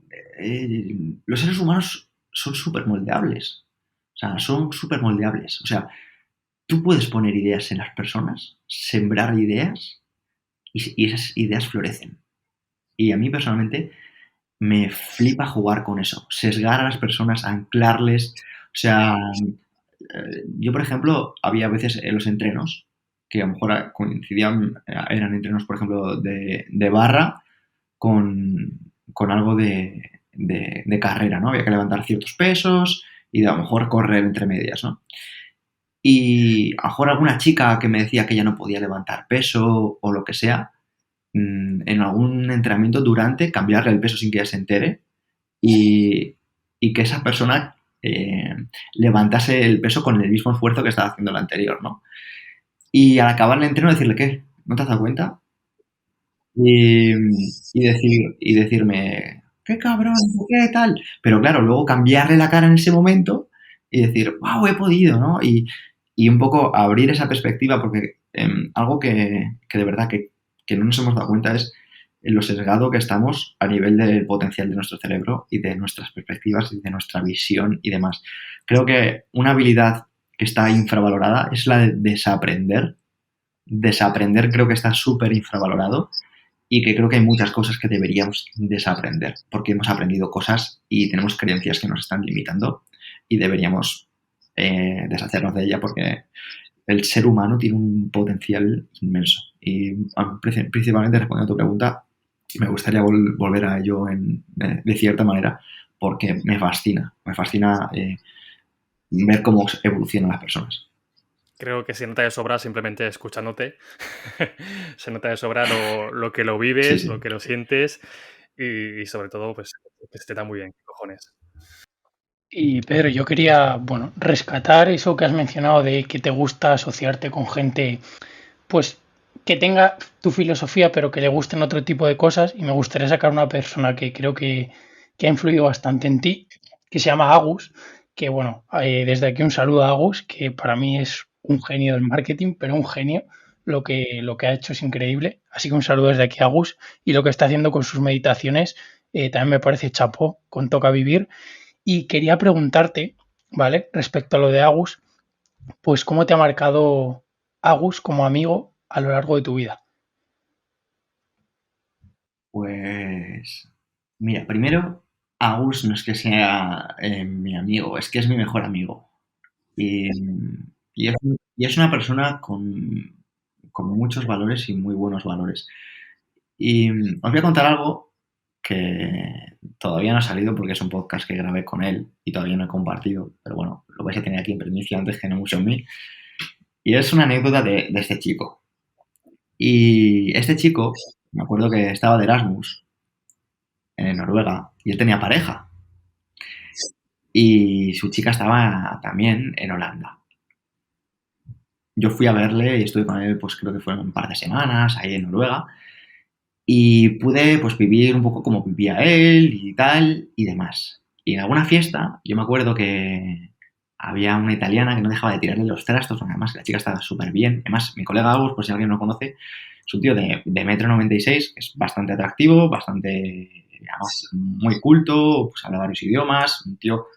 Los seres humanos son súper moldeables. O sea, son súper moldeables. O sea, tú puedes poner ideas en las personas, sembrar ideas y esas ideas florecen. Y a mí personalmente me flipa jugar con eso, sesgar a las personas, anclarles. O sea, yo por ejemplo, había veces en los entrenos que a lo mejor coincidían, eran entrenos por ejemplo de barra con algo de carrera, ¿no? Había que levantar ciertos pesos y a lo mejor correr entre medias, ¿no? Y a lo mejor alguna chica que me decía que ya no podía levantar peso o lo que sea, en algún entrenamiento durante, cambiarle el peso sin que ella se entere, y, y que esa persona levantase el peso con el mismo esfuerzo que estaba haciendo el anterior, ¿no? Y al acabar el entreno decirle, ¿qué? ¿No te has dado cuenta? Y decirme, qué cabrón, qué tal. Pero claro, luego cambiarle la cara en ese momento y decir, wow, he podido, ¿no? Y un poco abrir esa perspectiva, porque algo que de verdad que no nos hemos dado cuenta es lo sesgado que estamos a nivel del potencial de nuestro cerebro y de nuestras perspectivas y de nuestra visión y demás. Creo que una habilidad que está infravalorada es la de desaprender. Desaprender creo que está súper infravalorado y que creo que hay muchas cosas que deberíamos desaprender, porque hemos aprendido cosas y tenemos creencias que nos están limitando y deberíamos deshacernos de ella porque el ser humano tiene un potencial inmenso. Y principalmente respondiendo a tu pregunta, me gustaría volver a ello de cierta manera porque me fascina ver cómo evolucionan las personas. Creo que se nota de sobra simplemente escuchándote. Se nota de sobra lo que lo vives, Sí, sí. lo que lo sientes y sobre todo, pues, que se te da muy bien, ¿qué cojones? Y Pedro, yo quería, bueno, rescatar eso que has mencionado de que te gusta asociarte con gente, pues, que tenga tu filosofía, pero que le gusten otro tipo de cosas. Y me gustaría sacar una persona que creo que ha influido bastante en ti, que se llama Agus, que bueno, desde aquí un saludo a Agus, que para mí es un genio del marketing, pero un genio. Lo que ha hecho es increíble. Así que un saludo desde aquí a Agus. Y lo que está haciendo con sus meditaciones también me parece chapó con Toca Vivir. Y quería preguntarte, ¿vale? Respecto a lo de Agus, pues cómo te ha marcado Agus como amigo a lo largo de tu vida. Pues, mira, primero, Agus no es que sea mi amigo, es que es mi mejor amigo. Y, y es una persona con muchos valores y muy buenos valores. Y os voy a contar algo que todavía no ha salido porque es un podcast que grabé con él y todavía no he compartido, pero bueno, lo vais a tener aquí en primicia antes que no mucho en mí. Y es una anécdota de este chico. Y este chico, me acuerdo que estaba de Erasmus en Noruega y él tenía pareja. Y su chica estaba también en Holanda. Yo fui a verle y estuve con él, pues creo que fueron un par de semanas ahí en Noruega. Y pude pues vivir un poco como vivía él y tal y demás. Y en alguna fiesta, yo me acuerdo que había una italiana que no dejaba de tirarle los trastos, además la chica estaba súper bien. Además, mi colega Agus, por si alguien no lo conoce, es un tío de metro 96, que es bastante atractivo, bastante, además, muy culto, pues habla varios idiomas, un tío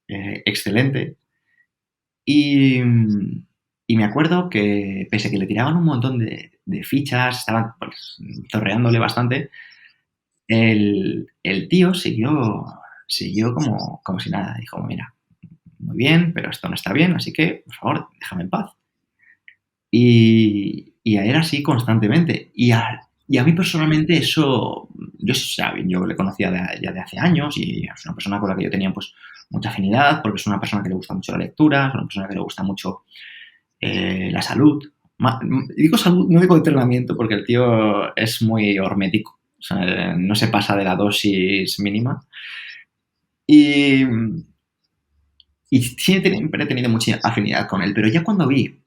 excelente. Y, y me acuerdo que, pese a que le tiraban un montón de fichas, estaban pues, zorreándole bastante, el tío siguió como si nada. Dijo, mira, muy bien, pero esto no está bien, así que, por favor, déjame en paz. Y era así constantemente. Y a mí personalmente eso, yo le conocía ya de hace años y es una persona con la que yo tenía pues mucha afinidad porque es una persona que le gusta mucho la lectura, es una persona que le gusta mucho la salud. Digo salud, no digo entrenamiento porque el tío es muy hormético, o sea, no se pasa de la dosis mínima. Y, y siempre he tenido mucha afinidad con él, pero ya cuando vi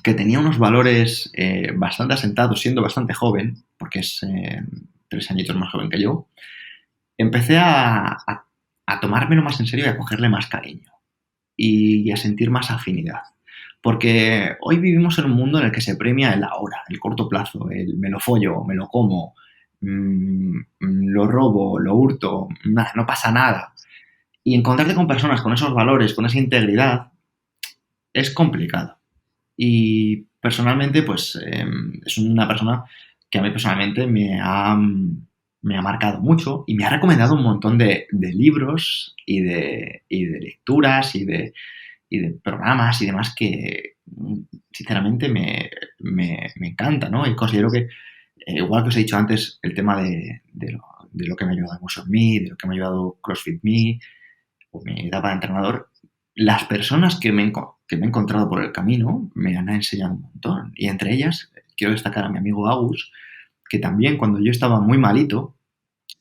que tenía unos valores bastante asentados, siendo bastante joven, porque es 3 añitos más joven que yo, empecé a tomármelo más en serio y a cogerle más cariño y a sentir más afinidad. Porque hoy vivimos en un mundo en el que se premia el ahora, el corto plazo, el me lo follo, me lo como, lo robo, lo hurto, nada, no pasa nada. Y encontrarte con personas con esos valores, con esa integridad, es complicado. Y personalmente, pues es una persona que a mí personalmente me ha marcado mucho y me ha recomendado un montón de libros y de lecturas y de programas y demás que sinceramente me encanta, ¿no? Y considero que, igual que os he dicho antes, el tema de lo que me ha ayudado mucho en mí, de lo que me ha ayudado CrossFit Me, o mi etapa de entrenador, las personas que me he encontrado por el camino me han enseñado un montón. Y entre ellas, quiero destacar a mi amigo Agus, que también cuando yo estaba muy malito,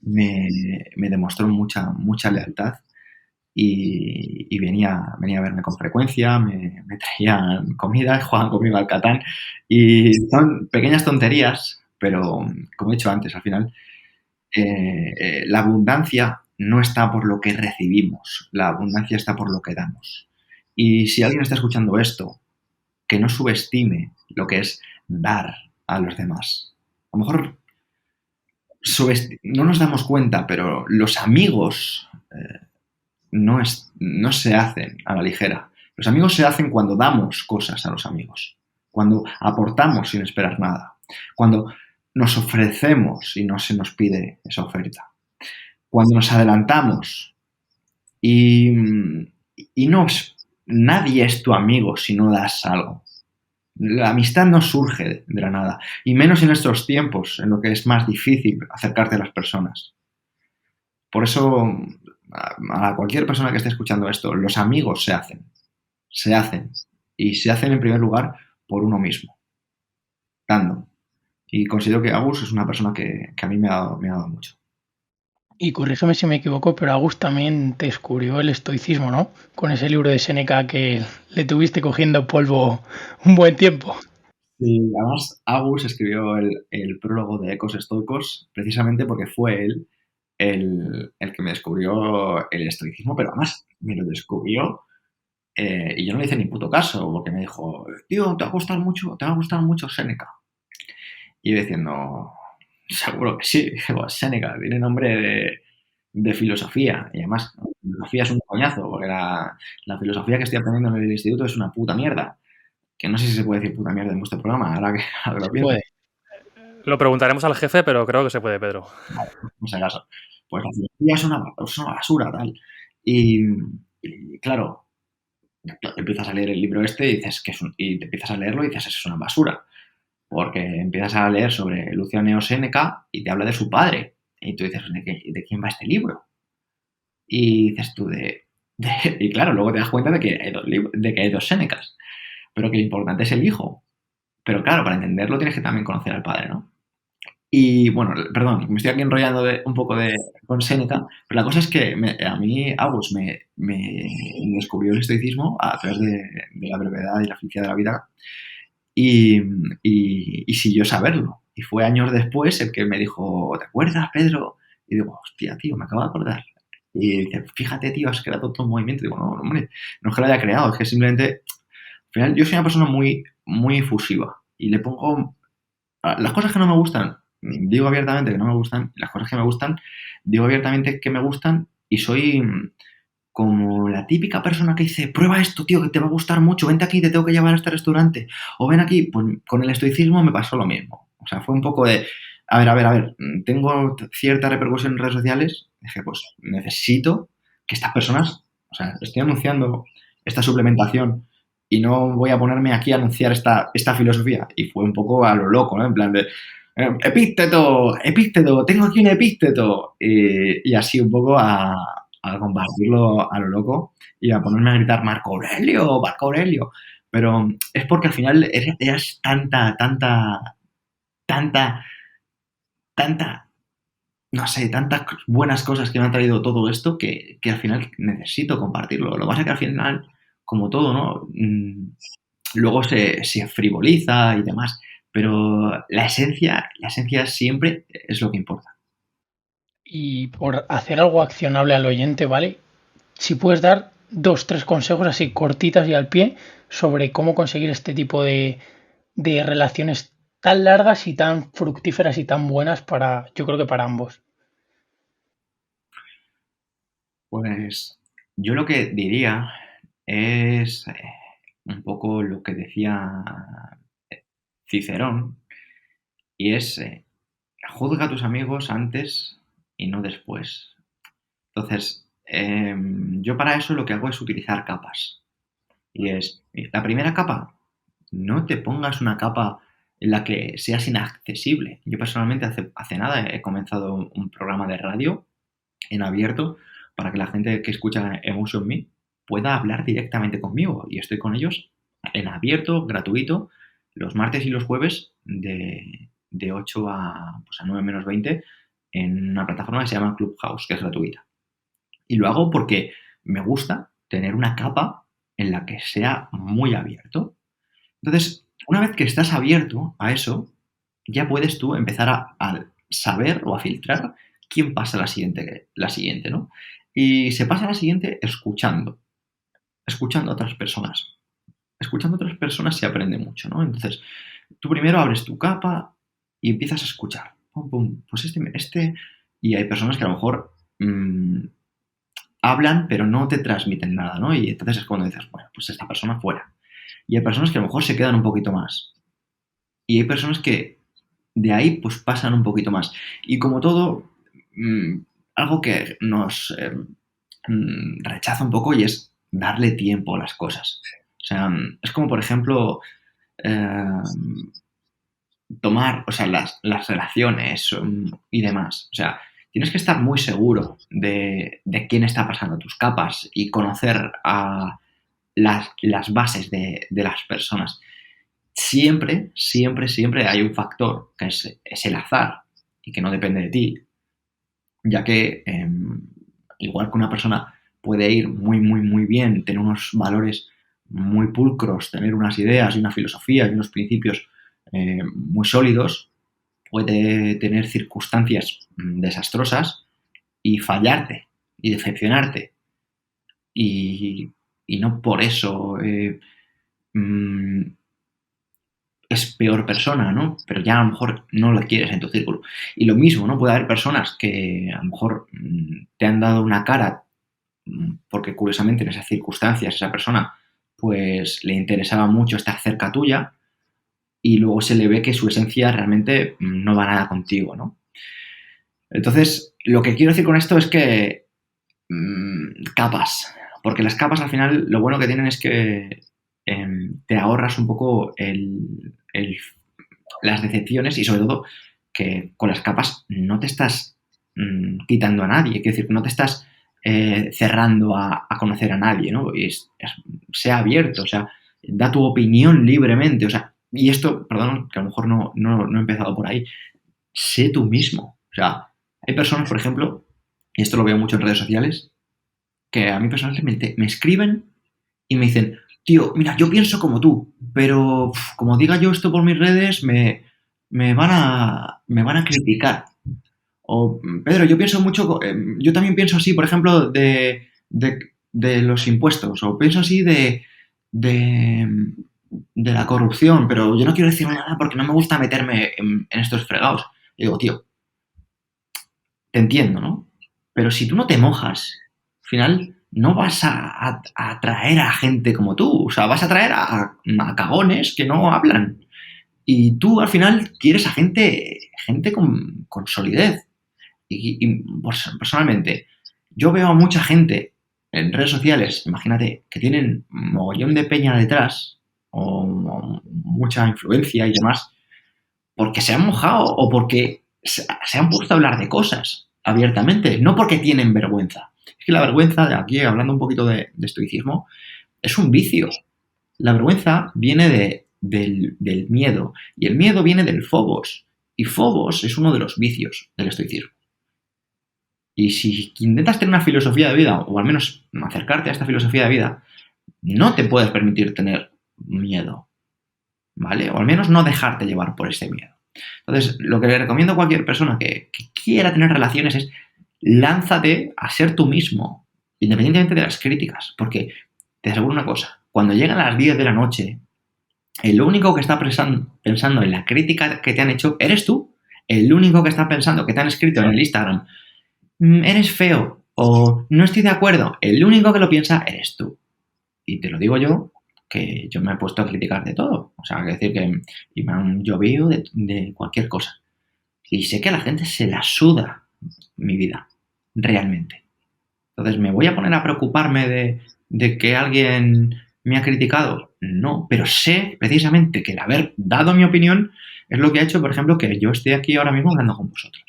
me demostró mucha lealtad y venía a verme con frecuencia, me traían comida, jugaban conmigo al Catán y son pequeñas tonterías, pero como he dicho antes, al final la abundancia no está por lo que recibimos, la abundancia está por lo que damos. Y si alguien está escuchando esto, que no subestime lo que es dar a los demás. A lo mejor no nos damos cuenta, pero los amigos no se hacen a la ligera. Los amigos se hacen cuando damos cosas a los amigos, cuando aportamos sin esperar nada, cuando nos ofrecemos y no se nos pide esa oferta, cuando nos adelantamos y nadie es tu amigo si no das algo. La amistad no surge de la nada, y menos en estos tiempos en lo que es más difícil acercarte a las personas. Por eso, a cualquier persona que esté escuchando esto, los amigos se hacen, y se hacen en primer lugar por uno mismo, dando. Y considero que Agus es una persona que a mí me ha dado mucho. Y corrígeme si me equivoco, pero Agus también te descubrió el estoicismo, ¿no? Con ese libro de Séneca que le tuviste cogiendo polvo un buen tiempo. Sí, además Agus escribió el prólogo de Ecos Estoicos precisamente porque fue él el que me descubrió el estoicismo, pero además me lo descubrió y yo no le hice ni puto caso, porque me dijo, tío, te va a gustar mucho Séneca. Y yo diciendo, seguro que sí, Séneca, tiene nombre de filosofía, y además la filosofía es un coñazo, porque la filosofía que estoy aprendiendo en el instituto es una puta mierda. Que no sé si se puede decir puta mierda en vuestro programa, ahora que lo pienso. Puede. Lo preguntaremos al jefe, pero creo que se puede, Pedro. Vale, no sé caso. Pues la filosofía es una basura, tal. Y claro, empiezas a leer el libro este y dices y te empiezas a leerlo y dices, es una basura. Porque empiezas a leer sobre Luciano Séneca y te habla de su padre. Y tú dices, ¿de quién va este libro? Y dices tú, y claro, luego te das cuenta de que hay dos Sénecas. Pero que lo importante es el hijo. Pero claro, para entenderlo tienes que también conocer al padre, ¿no? Y bueno, perdón, me estoy aquí enrollando un poco con Séneca, pero la cosa es que a mí Agus me descubrió el estoicismo a través de la brevedad y la felicidad de la vida y siguió saberlo. Y fue años después el que me dijo, ¿te acuerdas, Pedro? Y digo, hostia, tío, me acabo de acordar. Y dice, fíjate, tío, has creado todo un movimiento. Y digo, no, hombre, no es que lo haya creado, es que simplemente... Al final, yo soy una persona muy efusiva y le pongo... Las cosas que no me gustan, digo abiertamente que no me gustan. Las cosas que me gustan, digo abiertamente que me gustan y soy como la típica persona que dice, prueba esto, tío, que te va a gustar mucho, vente aquí, te tengo que llevar a este restaurante. O ven aquí, pues con el estoicismo me pasó lo mismo. O sea, fue un poco de, a ver, tengo cierta repercusión en redes sociales, dije, pues necesito que estas personas, o sea, estoy anunciando esta suplementación y no voy a ponerme aquí a anunciar esta filosofía. Y fue un poco a lo loco, ¿no? En plan de, epícteto, tengo aquí un epícteto. Y así un poco a compartirlo a lo loco y a ponerme a gritar Marco Aurelio. Pero es porque al final eras no sé, tantas buenas cosas que me han traído todo esto que al final necesito compartirlo. Lo que pasa es que al final, como todo, ¿no? Luego se frivoliza y demás, pero la esencia siempre es lo que importa. Y por hacer algo accionable al oyente, ¿vale? Si puedes dar 2, 3 consejos así cortitas y al pie sobre cómo conseguir este tipo de relaciones tan largas y tan fructíferas y tan buenas yo creo que para ambos. Pues yo lo que diría es un poco lo que decía Cicerón, y es juzga a tus amigos antes y no después. Entonces, yo para eso lo que hago es utilizar capas. Y es, la primera capa, no te pongas una capa en la que seas inaccesible. Yo personalmente hace nada he comenzado un programa de radio en abierto para que la gente que escucha Emotion Me pueda hablar directamente conmigo. Y estoy con ellos en abierto, gratuito, los martes y los jueves de 8 a 9 menos 20 en una plataforma que se llama Clubhouse, que es gratuita. Y lo hago porque me gusta tener una capa en la que sea muy abierto. Entonces, una vez que estás abierto a eso, ya puedes tú empezar a saber o a filtrar quién pasa la siguiente, ¿no? Y se pasa a la siguiente escuchando a otras personas. Escuchando a otras personas se aprende mucho, ¿no? Entonces, tú primero abres tu capa y empiezas a escuchar. Pum, pum, pues y hay personas que a lo mejor hablan, pero no te transmiten nada, ¿no? Y entonces es cuando dices, bueno, pues esta persona fuera. Y hay personas que a lo mejor se quedan un poquito más. Y hay personas que de ahí pues pasan un poquito más. Y como todo, algo que nos rechaza un poco y es darle tiempo a las cosas. O sea, es como, por ejemplo, eh, tomar, o sea, las relaciones y demás. O sea, tienes que estar muy seguro de quién está pasando tus capas y conocer a las bases de las personas. Siempre, siempre, siempre hay un factor que es el azar y que no depende de ti, ya que igual que una persona puede ir muy, muy, muy bien, tener unos valores muy pulcros, tener unas ideas y una filosofía y unos principios muy sólidos, puede tener circunstancias desastrosas y fallarte y decepcionarte. Y, y no por eso mm, es peor persona, ¿no? Pero ya a lo mejor no lo quieres en tu círculo. Y lo mismo, ¿no? Puede haber personas que a lo mejor te han dado una cara porque curiosamente en esas circunstancias esa persona pues le interesaba mucho estar cerca tuya y luego se le ve que su esencia realmente no va nada contigo, ¿no? Entonces, lo que quiero decir con esto es que capas, porque las capas al final lo bueno que tienen es que te ahorras un poco las decepciones y sobre todo que con las capas no te estás quitando a nadie, quiero decir, no te estás cerrando a conocer a nadie, ¿no? Y sea abierto, o sea, da tu opinión libremente, o sea, y esto, perdón, que a lo mejor no he empezado por ahí, sé tú mismo, o sea, hay personas, por ejemplo, y esto lo veo mucho en redes sociales, que a mí personalmente me escriben y me dicen, tío, mira, yo pienso como tú, pero como diga yo esto por mis redes, me van a criticar. O, Pedro, yo pienso mucho, yo también pienso así, por ejemplo, de los impuestos, o pienso así de, de la corrupción, pero yo no quiero decir nada porque no me gusta meterme en estos fregados. Y digo, tío, te entiendo, ¿no? Pero si tú no te mojas, al final no vas a atraer a gente como tú, o sea, vas a atraer a cagones que no hablan. Y tú al final quieres a gente con solidez. Y pues, personalmente, yo veo a mucha gente en redes sociales, imagínate, que tienen mogollón de peña detrás, o mucha influencia y demás, porque se han mojado o porque se han puesto a hablar de cosas abiertamente, no porque tienen vergüenza. Es que la vergüenza, de aquí hablando un poquito de estoicismo, es un vicio. La vergüenza viene del miedo y el miedo viene del phobos. Y phobos es uno de los vicios del estoicismo. Y si intentas tener una filosofía de vida, o al menos acercarte a esta filosofía de vida, no te puedes permitir tener miedo, ¿vale? O al menos no dejarte llevar por ese miedo. Entonces, lo que le recomiendo a cualquier persona que quiera tener relaciones es lánzate a ser tú mismo, independientemente de las críticas, porque te aseguro una cosa, cuando llegan las 10 de la noche, el único que está pensando en la crítica que te han hecho eres tú. El único que está pensando que te han escrito en el Instagram, eres feo o no estoy de acuerdo, el único que lo piensa eres tú. Y te lo digo yo, que yo me he puesto a criticar de todo. O sea, que decir que y me han llovido de cualquier cosa. Y sé que a la gente se la suda mi vida, realmente. Entonces, ¿me voy a poner a preocuparme de que alguien me ha criticado? No, pero sé precisamente que el haber dado mi opinión es lo que ha hecho, por ejemplo, que yo esté aquí ahora mismo hablando con vosotros.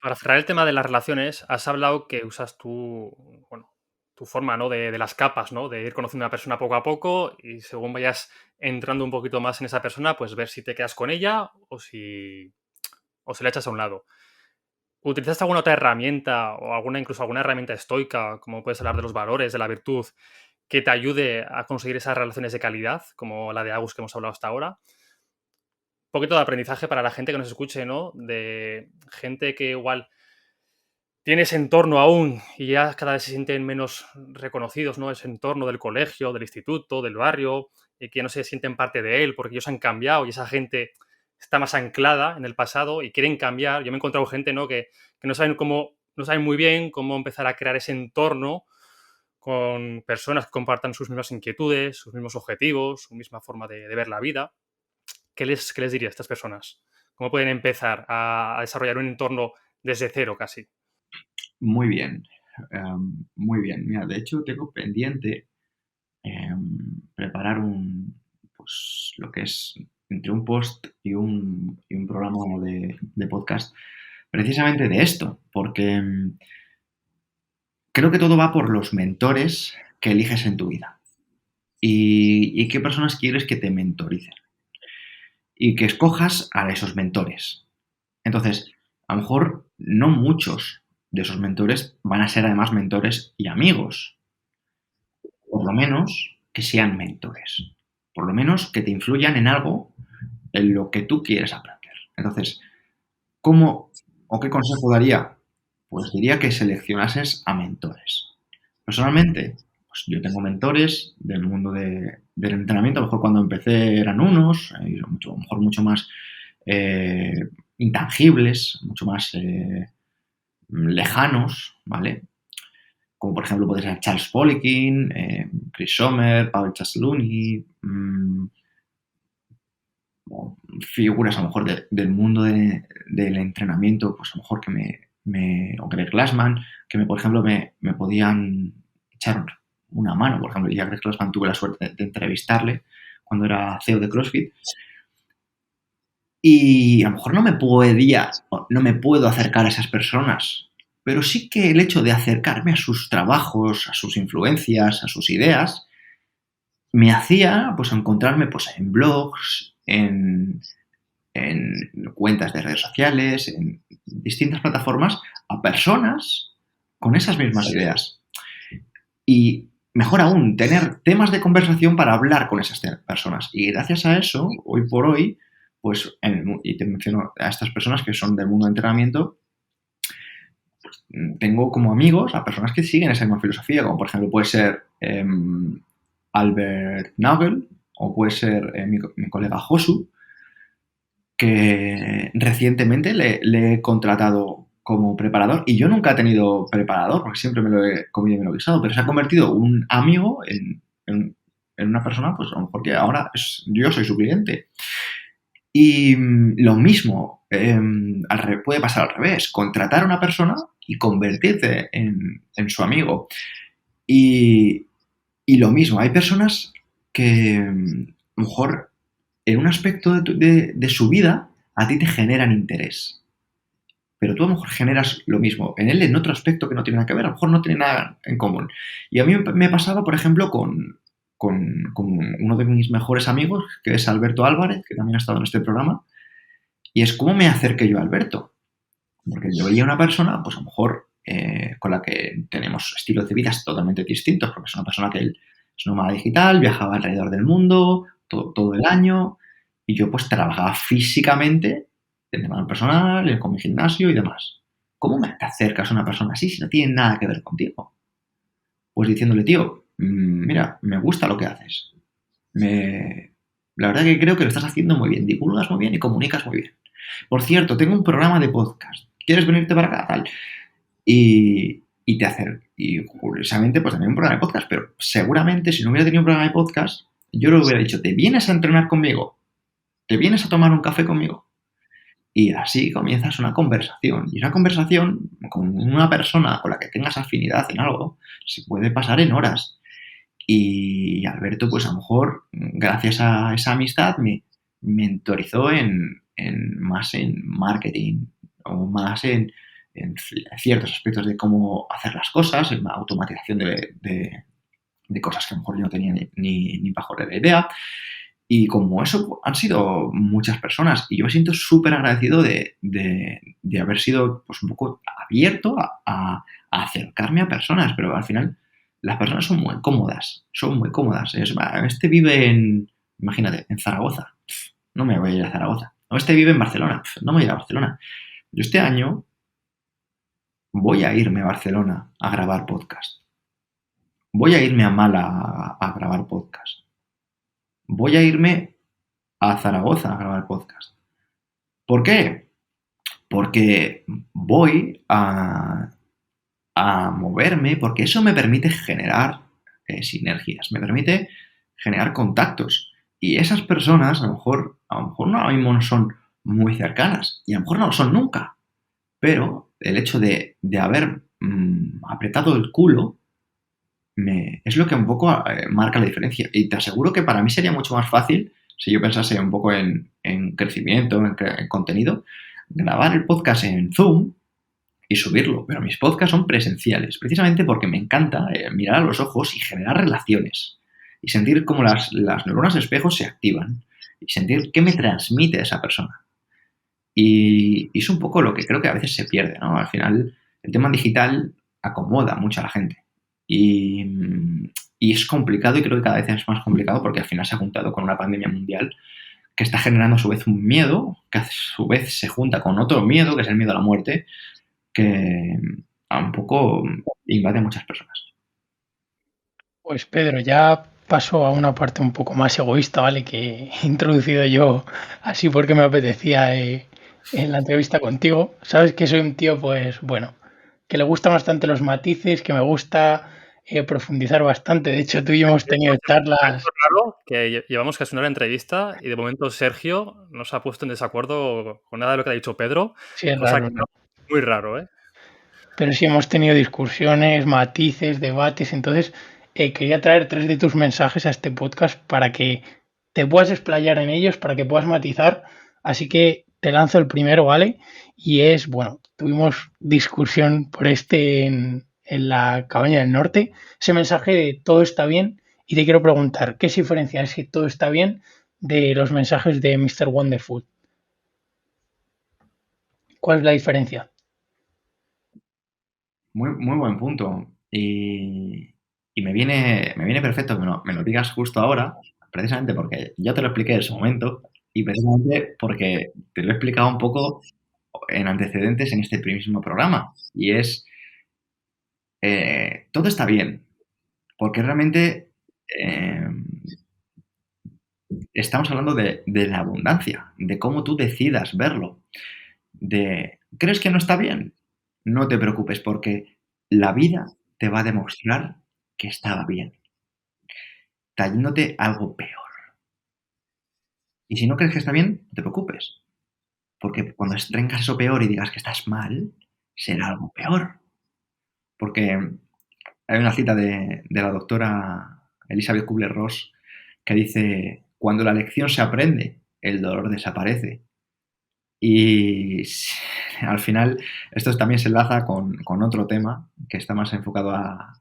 Para cerrar el tema de las relaciones, has hablado que usas tú, bueno, tu forma, ¿no? De las capas, ¿no? De ir conociendo a una persona poco a poco y según vayas entrando un poquito más en esa persona, pues ver si te quedas con ella o si la echas a un lado. ¿Utilizaste alguna otra herramienta o incluso alguna herramienta estoica, como puedes hablar de los valores, de la virtud, que te ayude a conseguir esas relaciones de calidad, como la de Agus que hemos hablado hasta ahora? Un poquito de aprendizaje para la gente que nos escuche, ¿no? De gente que igual tiene ese entorno aún y ya cada vez se sienten menos reconocidos, ¿no? Ese entorno del colegio, del instituto, del barrio, y que no se sienten parte de él porque ellos han cambiado y esa gente está más anclada en el pasado y quieren cambiar. Yo me he encontrado gente, ¿no? Que no saben muy bien cómo empezar a crear ese entorno con personas que compartan sus mismas inquietudes, sus mismos objetivos, su misma forma de ver la vida. Qué les diría a estas personas? ¿Cómo pueden empezar a desarrollar un entorno desde cero casi? Muy bien, muy bien. Mira, de hecho tengo pendiente preparar pues lo que es entre un post y un programa de podcast precisamente de esto, porque creo que todo va por los mentores que eliges en tu vida y qué personas quieres que te mentoricen y que escojas a esos mentores. Entonces, a lo mejor no muchos de esos mentores van a ser además mentores y amigos. Por lo menos que sean mentores. Por lo menos que te influyan en algo en lo que tú quieres aprender. Entonces, ¿cómo o qué consejo daría? Pues diría que seleccionases a mentores. Personalmente, pues yo tengo mentores del mundo del entrenamiento. A lo mejor cuando empecé eran unos, a lo mejor mucho más intangibles, mucho más lejanos, ¿vale? Como por ejemplo puede ser Charles Poliquin, Chris Sommer, Pavel Chasluni, figuras a lo mejor del mundo del entrenamiento, pues a lo mejor o Greg Glassman, por ejemplo me podían echar una mano. Por ejemplo, y a Greg Glassman tuve la suerte de entrevistarle cuando era CEO de CrossFit. Y a lo mejor no me puedo acercar a esas personas, pero sí que el hecho de acercarme a sus trabajos, a sus influencias, a sus ideas, me hacía pues encontrarme pues en blogs, en cuentas de redes sociales, en distintas plataformas, a personas con esas mismas ideas. Y mejor aún, tener temas de conversación para hablar con esas personas. Y gracias a eso, hoy por hoy, pues, y te menciono a estas personas que son del mundo del entrenamiento, pues, tengo como amigos a personas que siguen esa misma filosofía, como por ejemplo puede ser Albert Nagel o puede ser mi colega Josu, que recientemente le he contratado como preparador y yo nunca he tenido preparador porque siempre me lo he comido y me lo he guisado, pero se ha convertido un amigo en una persona, pues a lo mejor que ahora yo soy su cliente. Y lo mismo puede pasar al revés, contratar a una persona y convertirte en su amigo. Y lo mismo, hay personas que a lo mejor en un aspecto de su vida a ti te generan interés. Pero tú a lo mejor generas lo mismo. En él, en otro aspecto que no tiene nada que ver, a lo mejor no tiene nada en común. Y a mí me pasaba, por ejemplo, con uno de mis mejores amigos, que es Alberto Álvarez, que también ha estado en este programa, y es cómo me acerqué yo a Alberto. Porque yo veía una persona, pues a lo mejor con la que tenemos estilos de vida totalmente distintos, porque es una persona que él es nómada digital, viajaba alrededor del mundo todo el año, y yo pues trabajaba físicamente en tema personal, con mi gimnasio y demás. ¿Cómo te acercas a una persona así si no tiene nada que ver contigo? Pues diciéndole, tío, mira, me gusta lo que haces. La verdad que creo que lo estás haciendo muy bien, divulgas muy bien y comunicas muy bien. Por cierto, tengo un programa de podcast. ¿Quieres venirte para acá? Tal. Y te acercas. Y curiosamente, pues también un programa de podcast, pero seguramente si no hubiera tenido un programa de podcast, yo le hubiera dicho, ¿te vienes a entrenar conmigo? ¿Te vienes a tomar un café conmigo? Y así comienzas una conversación. Y una conversación con una persona con la que tengas afinidad en algo se puede pasar en horas. Y Alberto, pues a lo mejor, gracias a esa amistad, me mentorizó más en marketing o más en en ciertos aspectos de cómo hacer las cosas, en la automatización de cosas que a lo mejor yo no tenía ni pajolera idea. Y como eso han sido muchas personas, y yo me siento súper agradecido de haber sido pues, un poco abierto a acercarme a personas, pero al final las personas son muy cómodas, son muy cómodas. Este vive imagínate, en Zaragoza, no me voy a ir a Zaragoza. O este vive en Barcelona, no me voy a ir a Barcelona. Yo este año voy a irme a Barcelona a grabar podcast. Voy a irme a Málaga a grabar podcast. Voy a irme a Zaragoza a grabar podcast. ¿Por qué? Porque voy a moverme, porque eso me permite generar sinergias, me permite generar contactos. Y esas personas a lo mejor no, ahora mismo no son muy cercanas y a lo mejor no lo son nunca. Pero el hecho de haber apretado el culo es lo que un poco marca la diferencia. Y te aseguro que para mí sería mucho más fácil, si yo pensase un poco en crecimiento, en contenido, grabar el podcast en Zoom y subirlo. Pero mis podcasts son presenciales, precisamente porque me encanta mirar a los ojos y generar relaciones. Y sentir cómo las neuronas de espejo se activan. Y sentir qué me transmite esa persona. Y es un poco lo que creo que a veces se pierde, ¿no? Al final, el tema digital acomoda mucho a la gente. Y es complicado y creo que cada vez es más complicado porque al final se ha juntado con una pandemia mundial que está generando a su vez un miedo, que a su vez se junta con otro miedo, que es el miedo a la muerte, que a un poco invade a muchas personas. Pues Pedro, ya paso a una parte un poco más egoísta, ¿vale? Que he introducido yo así porque me apetecía en la entrevista contigo. Sabes que soy un tío, pues bueno, que le gustan bastante los matices, que me gusta profundizar bastante. De hecho, tú y yo hemos tenido charlas. Es raro que llevamos casi una hora de entrevista y de momento Sergio no se ha puesto en desacuerdo con nada de lo que ha dicho Pedro, Sí, es cosa que raro, ¿no? es muy raro, ¿eh? Pero sí hemos tenido discusiones, matices, debates. Entonces, quería traer tres de tus mensajes a este podcast para que te puedas explayar en ellos, para que puedas matizar. Así que te lanzo el primero, ¿vale? Y es, bueno, tuvimos discusión por en la cabaña del norte, ese mensaje de todo está bien. Y te quiero preguntar, ¿qué se diferencia ese todo está bien de los mensajes de Mr. Wonderful? ¿Cuál es la diferencia? Muy, muy buen punto. Y me viene perfecto que me lo digas justo ahora, precisamente porque yo te lo expliqué en su momento y precisamente porque te lo he explicado un poco en antecedentes en este primerísimo programa. Y es, todo está bien, porque realmente eh, estamos hablando de la abundancia, de cómo tú decidas verlo. ¿Crees que no está bien? No te preocupes, porque la vida te va a demostrar que estaba bien, trayéndote algo peor. Y si no crees que está bien, no te preocupes, porque cuando tengas eso peor y digas que estás mal, será algo peor. Porque hay una cita de la doctora Elizabeth Kubler-Ross que dice, cuando la lección se aprende, el dolor desaparece. Y al final, esto también se enlaza con otro tema que está más enfocado a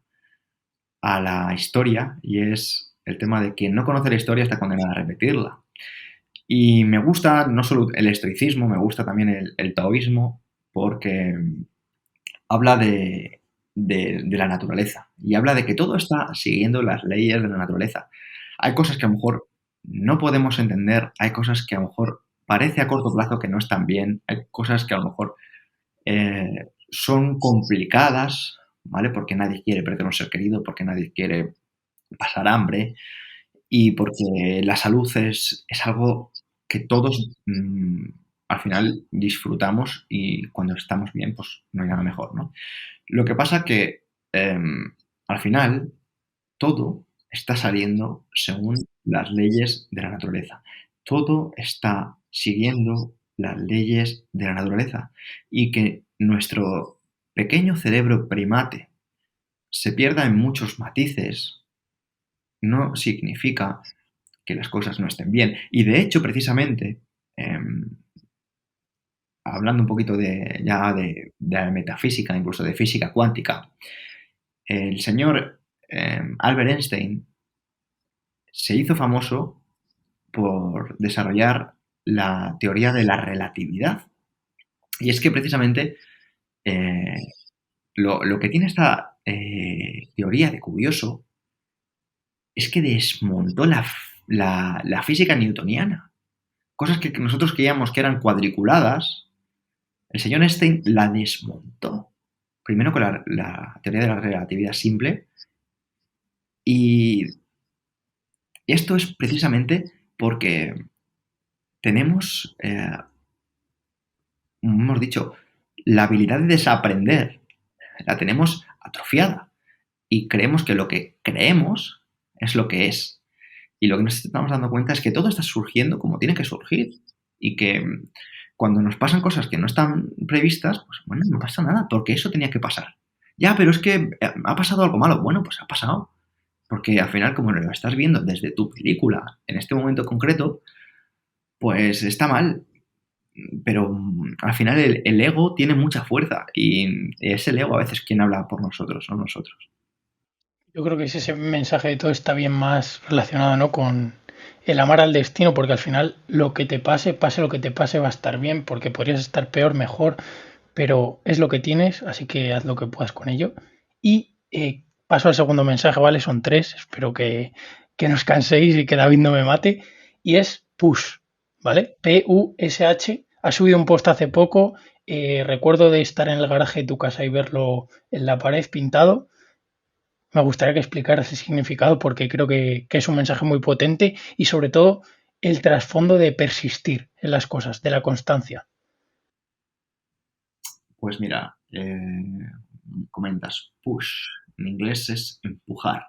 la historia y es el tema de quien no conoce la historia está condenado a repetirla. Y me gusta no solo el estoicismo, me gusta también el taoísmo porque habla de la naturaleza y habla de que todo está siguiendo las leyes de la naturaleza. Hay cosas que a lo mejor no podemos entender, hay cosas que a lo mejor parece a corto plazo que no están bien, hay cosas que a lo mejor son complicadas, ¿vale? Porque nadie quiere perder un ser querido, porque nadie quiere pasar hambre y porque la salud es algo que todos al final disfrutamos y cuando estamos bien, pues no hay nada mejor, ¿no? Lo que pasa que al final todo está saliendo según las leyes de la naturaleza. Todo está siguiendo las leyes de la naturaleza. Y que nuestro pequeño cerebro primate se pierda en muchos matices no significa que las cosas no estén bien. Y de hecho, precisamente, hablando un poquito de metafísica, incluso de física cuántica, el señor Albert Einstein se hizo famoso por desarrollar la teoría de la relatividad. Y es que precisamente lo que tiene esta teoría de curioso es que desmontó la física newtoniana. Cosas que nosotros creíamos que eran cuadriculadas, el señor Einstein la desmontó. Primero con la teoría de la relatividad simple. Y esto es precisamente porque tenemos, hemos dicho, la habilidad de desaprender la tenemos atrofiada y creemos que lo que creemos es lo que es. Y lo que nos estamos dando cuenta es que todo está surgiendo como tiene que surgir y que cuando nos pasan cosas que no están previstas, pues bueno, no pasa nada, porque eso tenía que pasar. Ya, pero es que ha pasado algo malo. Bueno, pues ha pasado. Porque al final, como lo estás viendo desde tu película, en este momento concreto, pues está mal. Pero al final el ego tiene mucha fuerza y es el ego a veces quien habla por nosotros, no nosotros. Yo creo que ese mensaje de todo está bien más relacionado, ¿no? Con el amar al destino, porque al final lo que te pase, pase lo que te pase, va a estar bien, porque podrías estar peor, mejor, pero es lo que tienes, así que haz lo que puedas con ello. Y paso al segundo mensaje, ¿vale? Son tres, espero que no os canséis y que David no me mate. Y es push, ¿vale? P-U-S-H. Ha subido un post hace poco, recuerdo de estar en el garaje de tu casa y verlo en la pared pintado. Me gustaría que explicaras el significado porque creo que es un mensaje muy potente y sobre todo el trasfondo de persistir en las cosas, de la constancia. Pues mira, comentas push, en inglés es empujar.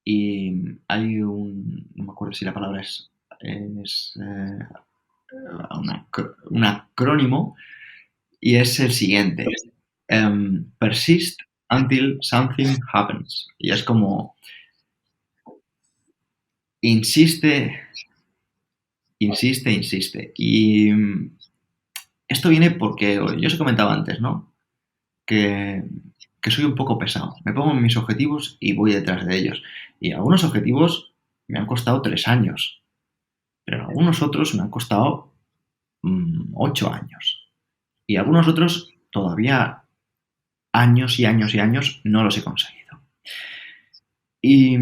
Y hay no me acuerdo si la palabra es un acrónimo y es el siguiente. Persist until something happens. Y es como insiste, insiste, insiste. Y esto viene porque yo os he comentado antes, ¿no? Que soy un poco pesado. Me pongo mis objetivos y voy detrás de ellos. Y algunos objetivos me han costado 3 años, pero algunos otros me han costado 8 años. Y algunos otros todavía años y años y años no los he conseguido. Y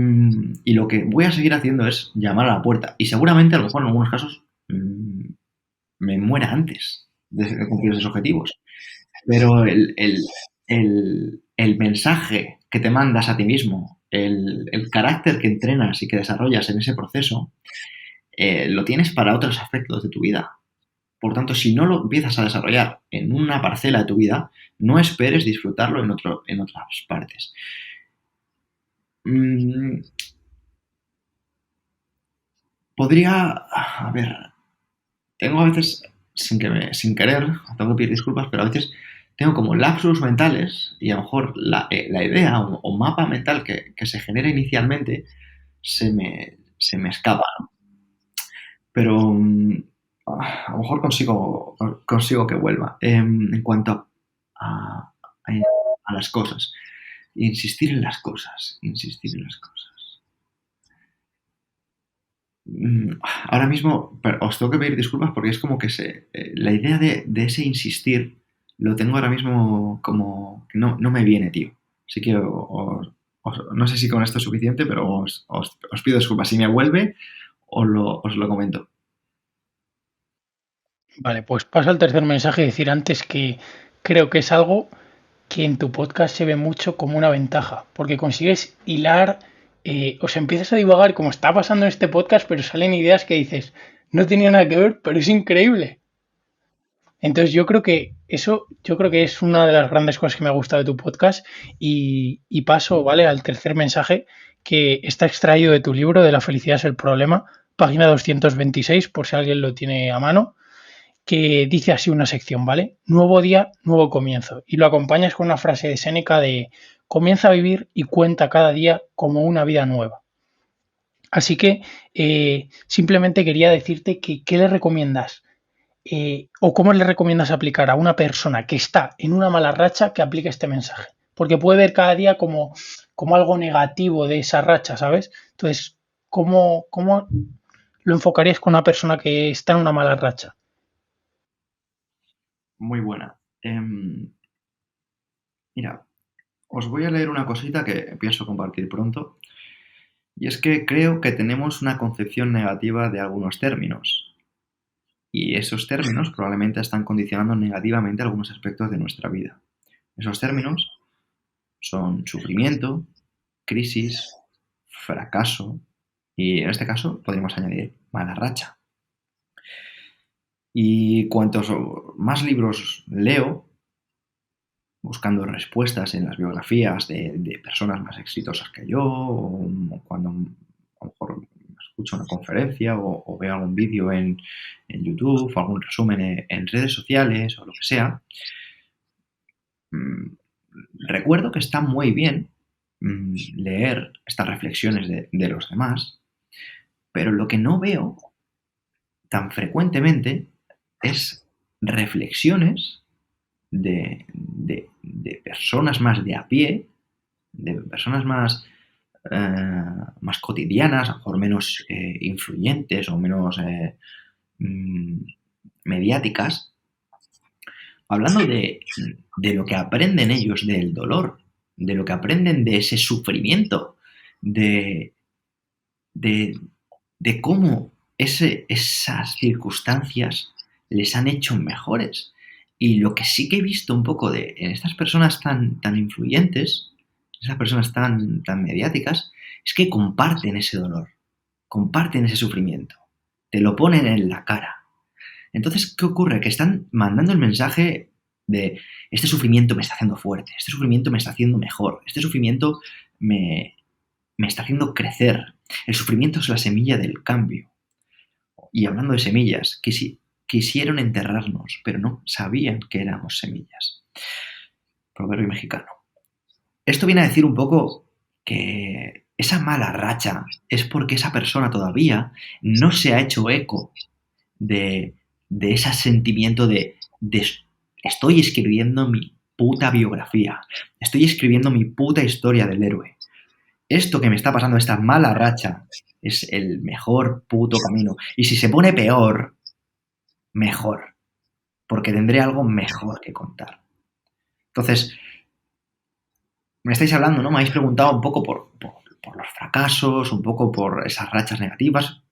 lo que voy a seguir haciendo es llamar a la puerta. Y seguramente, a lo mejor en algunos casos, me muera antes de cumplir esos objetivos. Pero el mensaje que te mandas a ti mismo, el carácter que entrenas y que desarrollas en ese proceso, lo tienes para otros aspectos de tu vida. Por tanto, si no lo empiezas a desarrollar en una parcela de tu vida, no esperes disfrutarlo en otras partes. Podría, a ver, tengo a veces, sin querer, tengo que pedir disculpas, pero a veces tengo como lapsus mentales y a lo mejor la idea o mapa mental que se genera inicialmente se me escapa, ¿no? Pero a lo mejor consigo que vuelva. En cuanto a las cosas, insistir en las cosas, insistir en las cosas. Ahora mismo os tengo que pedir disculpas porque es como que la idea de ese insistir lo tengo ahora mismo como que no me viene, tío. Así que no sé si con esto es suficiente, pero os pido disculpas. Si me vuelve, os lo comento. Vale, pues paso al tercer mensaje y decir antes que creo que es algo que en tu podcast se ve mucho como una ventaja, porque consigues hilar, o sea, empiezas a divagar como está pasando en este podcast, pero salen ideas que dices, no tenía nada que ver, pero es increíble. Entonces yo creo que es una de las grandes cosas que me ha gustado de tu podcast y paso, ¿vale? Al tercer mensaje que está extraído de tu libro de La felicidad es el problema, página 226, por si alguien lo tiene a mano, que dice así una sección, ¿vale? Nuevo día, nuevo comienzo. Y lo acompañas con una frase de Séneca de comienza a vivir y cuenta cada día como una vida nueva. Así que simplemente quería decirte que ¿qué le recomiendas? o cómo le recomiendas aplicar a una persona que está en una mala racha que aplique este mensaje? Porque puede ver cada día como algo negativo de esa racha, ¿sabes? Entonces, ¿cómo lo enfocarías con una persona que está en una mala racha? Muy buena. Mira, os voy a leer una cosita que pienso compartir pronto. Y es que creo que tenemos una concepción negativa de algunos términos. Y esos términos probablemente están condicionando negativamente algunos aspectos de nuestra vida. Esos términos son sufrimiento, crisis, fracaso y en este caso podríamos añadir mala racha. Y cuantos más libros leo, buscando respuestas en las biografías de personas más exitosas que yo, o cuando a lo mejor escucho una conferencia o veo algún vídeo en YouTube o algún resumen en redes sociales o lo que sea, recuerdo que está muy bien leer estas reflexiones de los demás, pero lo que no veo tan frecuentemente es reflexiones de personas más de a pie, de personas más cotidianas, a lo mejor menos influyentes o menos mediáticas, hablando de lo que aprenden ellos del dolor, de lo que aprenden de ese sufrimiento, de cómo esas circunstancias les han hecho mejores. Y lo que sí que he visto un poco en estas personas tan influyentes, esas personas tan mediáticas, es que comparten ese dolor, comparten ese sufrimiento, te lo ponen en la cara. Entonces, ¿qué ocurre? Que están mandando el mensaje de este sufrimiento me está haciendo fuerte, este sufrimiento me está haciendo mejor, este sufrimiento me está haciendo crecer. El sufrimiento es la semilla del cambio. Y hablando de semillas, quisieron enterrarnos, pero no sabían que éramos semillas. Proverbio mexicano. Esto viene a decir un poco que esa mala racha es porque esa persona todavía no se ha hecho eco de ese sentimiento de estoy escribiendo mi puta biografía, estoy escribiendo mi puta historia del héroe. Esto que me está pasando, esta mala racha, es el mejor puto camino. Y si se pone peor, mejor. Porque tendré algo mejor que contar. Entonces, me estáis hablando, ¿no? Me habéis preguntado un poco por los fracasos, un poco por esas rachas negativas.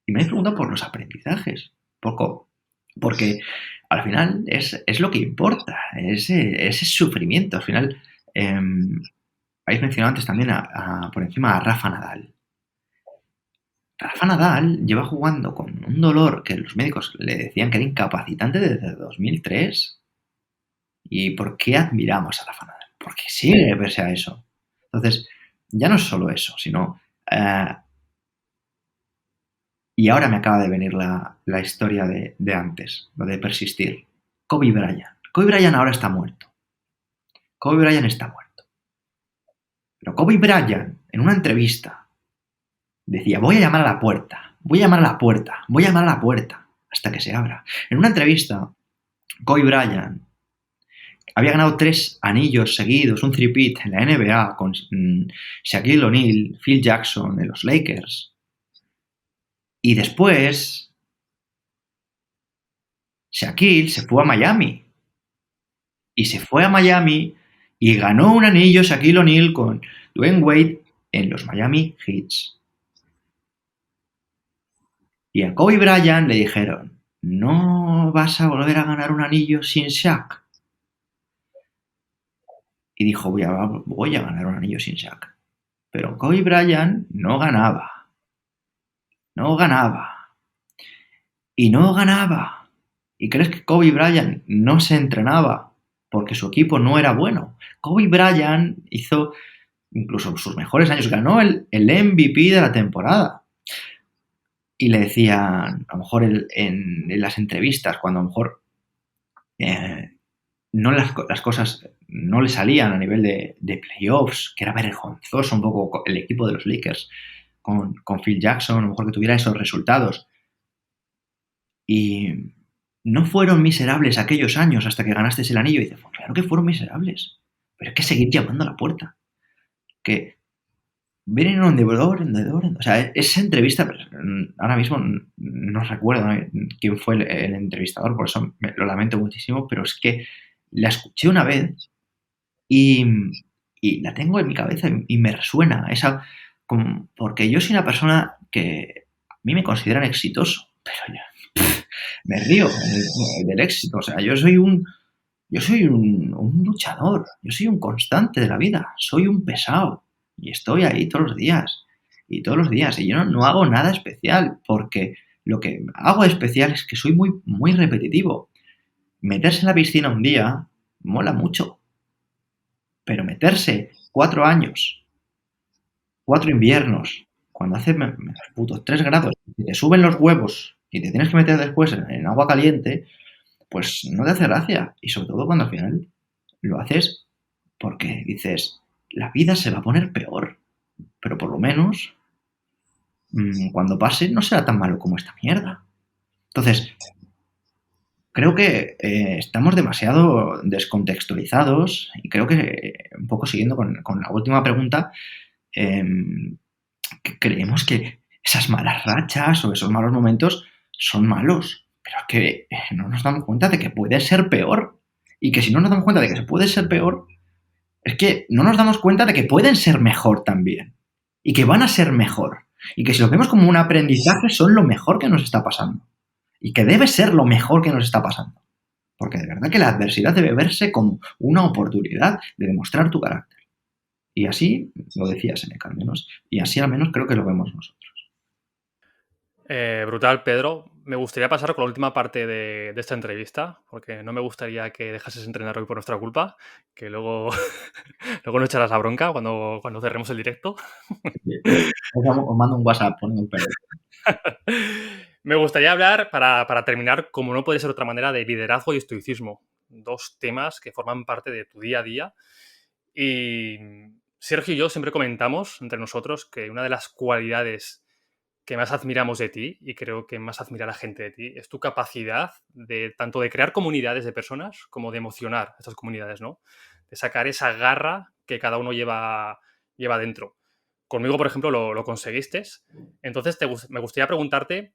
Y me habéis preguntado por los aprendizajes. Porque al final es lo que importa. Ese sufrimiento. Al final, habéis mencionado antes también por encima a Rafa Nadal. Rafa Nadal lleva jugando con un dolor que los médicos le decían que era incapacitante desde 2003. ¿Y por qué admiramos a Rafa Nadal? Porque sigue pese a eso. Entonces, ya no es solo eso, sino... y ahora me acaba de venir la historia de antes, lo de persistir. Kobe Bryant. Kobe Bryant ahora está muerto. Kobe Bryant está muerto. Pero Kobe Bryant, en una entrevista, decía, voy a llamar a la puerta, voy a llamar a la puerta, voy a llamar a la puerta, hasta que se abra. En una entrevista, Kobe Bryant había ganado 3 anillos seguidos, un three-peat en la NBA con Shaquille O'Neal, Phil Jackson en los Lakers. Y después, Shaquille se fue a Miami. Y se fue a Miami y ganó un anillo Shaquille O'Neal con Dwayne Wade en los Miami Heat. Y a Kobe Bryant le dijeron, ¿no vas a volver a ganar un anillo sin Shaq? Y dijo, voy a ganar un anillo sin Shaq. Pero Kobe Bryant no ganaba. No ganaba. Y no ganaba. ¿Y crees que Kobe Bryant no se entrenaba porque su equipo no era bueno? Kobe Bryant hizo incluso sus mejores años. Ganó el MVP de la temporada. Y le decían, a lo mejor en las entrevistas, cuando a lo mejor no las cosas no le salían a nivel de playoffs, que era vergonzoso un poco el equipo de los Lakers con Phil Jackson, a lo mejor que tuviera esos resultados. Y no fueron miserables aquellos años hasta que ganaste el anillo. Y dices, pues claro que fueron miserables, pero hay que seguir llamando a la puerta. Que vienen un devorador, o sea, esa entrevista, ahora mismo no recuerdo quién fue el entrevistador, por eso lo lamento muchísimo, pero es que la escuché una vez y, y la tengo en mi cabeza y me resuena, porque yo soy una persona que a mí me consideran exitoso, pero me río del éxito, o sea, yo soy un luchador, yo soy un constante de la vida, soy un pesado y estoy ahí todos los días y todos los días y yo no hago nada especial porque lo que hago especial es que soy muy, muy repetitivo. Meterse en la piscina un día mola mucho, pero meterse 4 años, 4 inviernos, cuando hace putos 3 grados y te suben los huevos y te tienes que meter después en agua caliente, pues no te hace gracia. Y sobre todo cuando al final lo haces porque dices, la vida se va a poner peor, pero por lo menos cuando pase no será tan malo como esta mierda. Entonces, creo que estamos demasiado descontextualizados y creo que, un poco siguiendo con la última pregunta, eh, que creemos que esas malas rachas o esos malos momentos son malos, pero es que no nos damos cuenta de que puede ser peor y que si no nos damos cuenta de que se puede ser peor, es que no nos damos cuenta de que pueden ser mejor también y que van a ser mejor y que si lo vemos como un aprendizaje son lo mejor que nos está pasando y que debe ser lo mejor que nos está pasando. Porque de verdad que la adversidad debe verse como una oportunidad de demostrar tu carácter. Y así lo decía Seneca al menos, y así al menos creo que lo vemos nosotros. Brutal, Pedro. Me gustaría pasar con la última parte de esta entrevista, porque no me gustaría que dejases entrenar hoy por nuestra culpa, que luego, luego nos echarás la bronca cuando cerremos el directo. Os mando un WhatsApp poniendo un pelo. Me gustaría hablar, para terminar, como no puede ser de otra manera, de liderazgo y estoicismo. Dos temas que forman parte de tu día a día. Y Sergio y yo siempre comentamos entre nosotros que una de las cualidades que más admiramos de ti, y creo que más admira la gente de ti, es tu capacidad de tanto de crear comunidades de personas como de emocionar a estas comunidades, ¿no? De sacar esa garra que cada uno lleva dentro. Conmigo, por ejemplo, lo conseguiste. Entonces, me gustaría preguntarte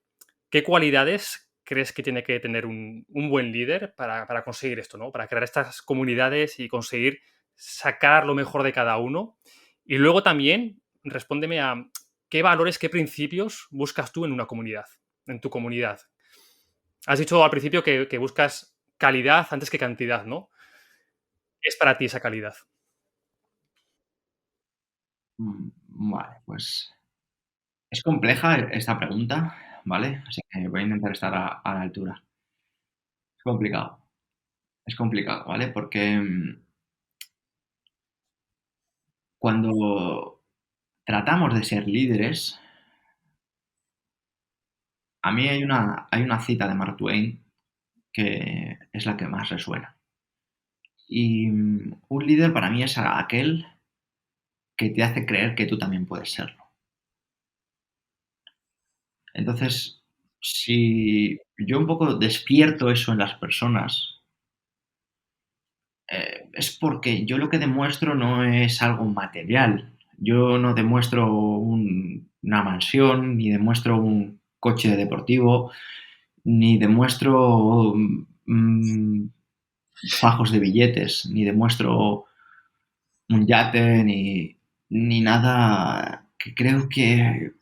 qué cualidades crees que tiene que tener un buen líder para conseguir esto, ¿no? Para crear estas comunidades y conseguir sacar lo mejor de cada uno. Y luego también respóndeme a qué valores, qué principios buscas tú en una comunidad, en tu comunidad. Has dicho al principio que buscas calidad antes que cantidad, ¿no? ¿Qué es para ti esa calidad? Vale, pues es compleja esta pregunta, ¿vale? Así que voy a intentar estar a la altura. Es complicado, ¿vale? Porque cuando tratamos de ser líderes, a mí hay una cita de Mark Twain que es la que más resuena. Y un líder para mí es aquel que te hace creer que tú también puedes serlo. Entonces, si yo un poco despierto eso en las personas, es porque yo lo que demuestro no es algo material. Yo no demuestro una mansión, ni demuestro un coche deportivo, ni demuestro fajos de billetes, ni demuestro un yate, ni nada que creo que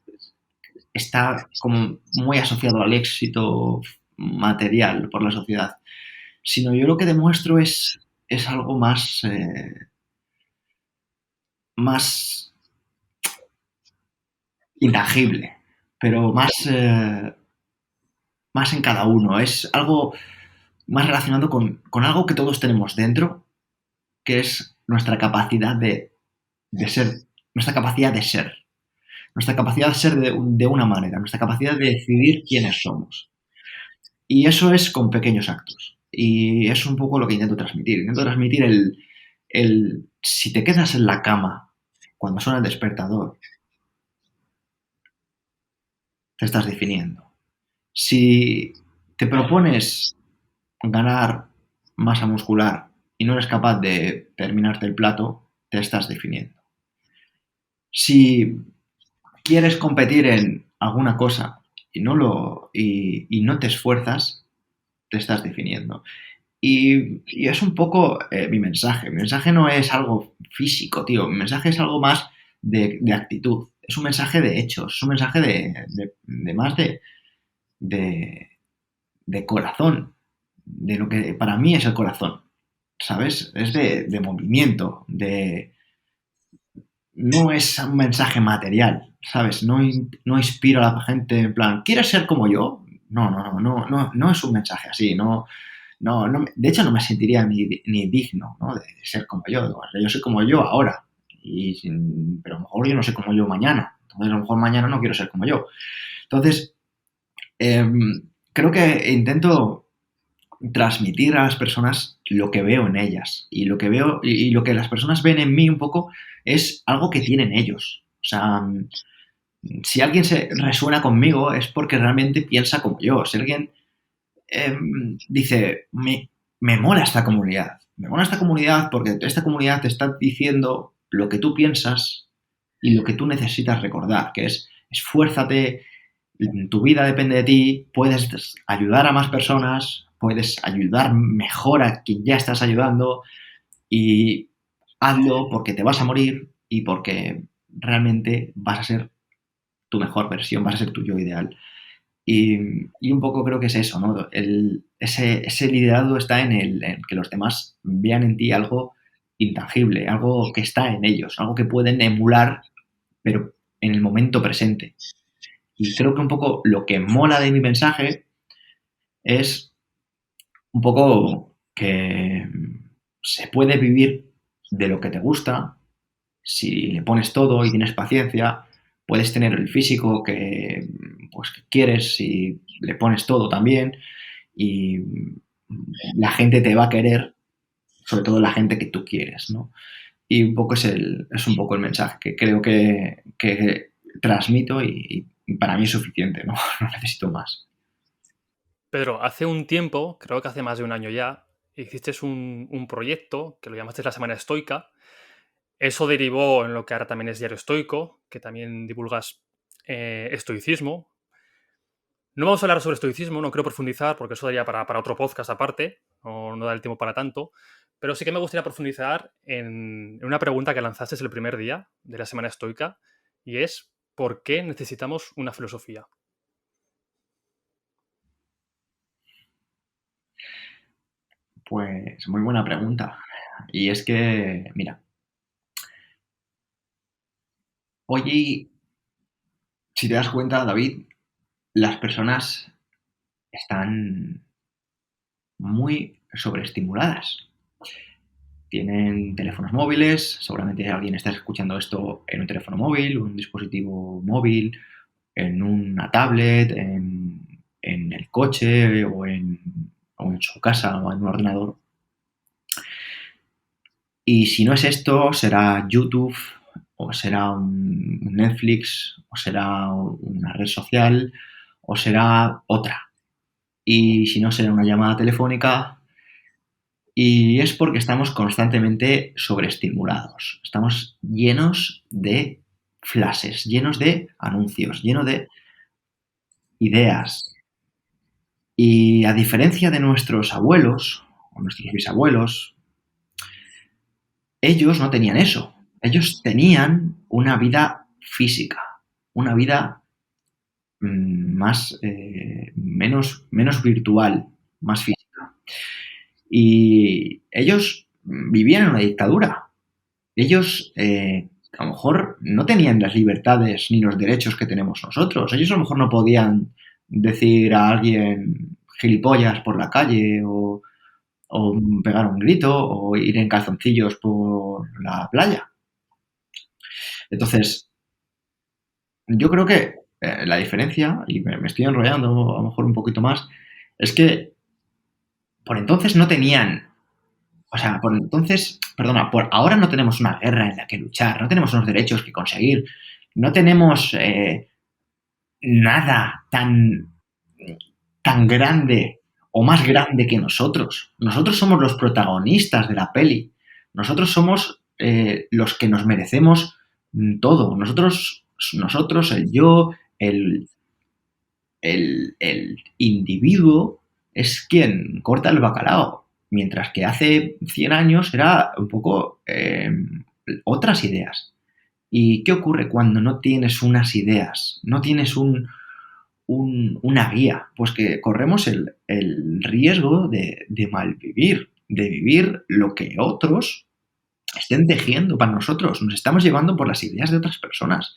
está como muy asociado al éxito material por la sociedad, sino yo lo que demuestro es algo más intangible, pero más en cada uno. Es algo más relacionado con algo que todos tenemos dentro, que es nuestra capacidad de ser, nuestra capacidad de ser. Nuestra capacidad de ser de una manera, nuestra capacidad de decidir quiénes somos. Y eso es con pequeños actos. Y es un poco lo que intento transmitir. Intento transmitir si te quedas en la cama cuando suena el despertador, te estás definiendo. Si te propones ganar masa muscular y no eres capaz de terminarte el plato, te estás definiendo. Si quieres competir en alguna cosa y no te esfuerzas, te estás definiendo. Y es un poco mi mensaje. Mi mensaje no es algo físico, tío. Mi mensaje es algo más de actitud. Es un mensaje de hechos. Es un mensaje de más de, de corazón. De lo que para mí es el corazón. ¿Sabes? Es de movimiento. No es un mensaje material. ¿Sabes? No inspiro a la gente en plan, ¿quieres ser como yo? No es un mensaje así. De hecho, no me sentiría ni digno, ¿no? de ser como yo. O sea, yo soy como yo ahora, pero a lo mejor yo no soy como yo mañana. Entonces, a lo mejor mañana no quiero ser como yo. Entonces, eh, creo que intento transmitir a las personas lo que veo en ellas. Y lo que veo y lo que las personas ven en mí un poco es algo que tienen ellos. O sea, si alguien se resuena conmigo es porque realmente piensa como yo. Si alguien dice, me mola esta comunidad. Me mola esta comunidad porque esta comunidad te está diciendo lo que tú piensas y lo que tú necesitas recordar, que es esfuérzate, tu vida depende de ti, puedes ayudar a más personas, puedes ayudar mejor a quien ya estás ayudando y hazlo porque te vas a morir y porque realmente vas a ser tu mejor versión, vas a ser tu yo ideal. Y un poco creo que es eso, ¿no? Ese liderazgo está en que los demás vean en ti algo intangible, algo que está en ellos, algo que pueden emular, pero en el momento presente. Y creo que un poco lo que mola de mi mensaje es un poco que se puede vivir de lo que te gusta si le pones todo y tienes paciencia. Puedes tener el físico que quieres si le pones todo también y la gente te va a querer, sobre todo la gente que tú quieres, ¿no? Y un poco es un poco el mensaje que creo que transmito y para mí es suficiente, ¿no? No necesito más. Pedro, hace un tiempo, creo que hace más de un año ya, hiciste un proyecto que lo llamaste la Semana Estoica. Eso derivó en lo que ahora también es Diario Estoico, que también divulgas estoicismo. No vamos a hablar sobre estoicismo, no quiero profundizar porque eso daría para otro podcast aparte, no da el tiempo para tanto, pero sí que me gustaría profundizar en una pregunta que lanzaste el primer día de la Semana Estoica y es ¿por qué necesitamos una filosofía? Pues muy buena pregunta. Y es que, mira, oye, si te das cuenta, David, las personas están muy sobreestimuladas. Tienen teléfonos móviles, seguramente alguien está escuchando esto en un teléfono móvil, un dispositivo móvil, en una tablet, en el coche o en su casa o en un ordenador. Y si no es esto, será YouTube o será un Netflix o será una red social o será otra. Y si no, será una llamada telefónica. Y es porque estamos constantemente sobreestimulados. Estamos llenos de flashes, llenos de anuncios, llenos de ideas. Y a diferencia de nuestros abuelos o nuestros bisabuelos, ellos no tenían eso. Ellos tenían una vida física, una vida menos virtual, más física. Y ellos vivían en una dictadura. Ellos a lo mejor no tenían las libertades ni los derechos que tenemos nosotros. Ellos a lo mejor no podían decir a alguien gilipollas por la calle o pegar un grito o ir en calzoncillos por la playa. Entonces, yo creo que la diferencia, y me estoy enrollando a lo mejor un poquito más, es que por entonces no tenían, o sea, por entonces, perdona, por ahora no tenemos una guerra en la que luchar, no tenemos unos derechos que conseguir, no tenemos nada tan grande o más grande que nosotros. Nosotros somos los protagonistas de la peli. Nosotros somos los que nos merecemos todo. Nosotros, el yo, el individuo es quien corta el bacalao, mientras que hace 100 años era un poco otras ideas. ¿Y qué ocurre cuando no tienes unas ideas? No tienes una guía. Pues que corremos el riesgo de malvivir, de vivir lo que otros estén tejiendo para nosotros. Nos estamos llevando por las ideas de otras personas.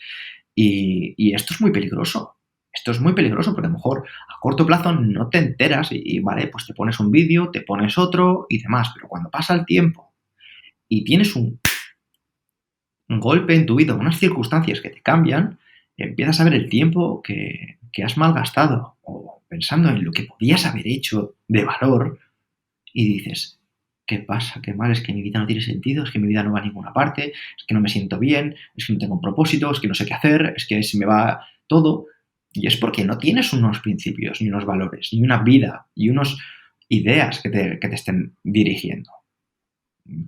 Y esto es muy peligroso. Esto es muy peligroso porque a lo mejor a corto plazo no te enteras y vale, pues te pones un vídeo, te pones otro y demás. Pero cuando pasa el tiempo y tienes un golpe en tu vida, unas circunstancias que te cambian, empiezas a ver el tiempo que has malgastado o pensando en lo que podías haber hecho de valor y dices, ¿qué pasa? ¿Qué mal? Es que mi vida no tiene sentido, es que mi vida no va a ninguna parte, es que no me siento bien, es que no tengo un propósito, es que no sé qué hacer, es que se me va todo. Y es porque no tienes unos principios, ni unos valores, ni una vida, y unas ideas que te estén dirigiendo.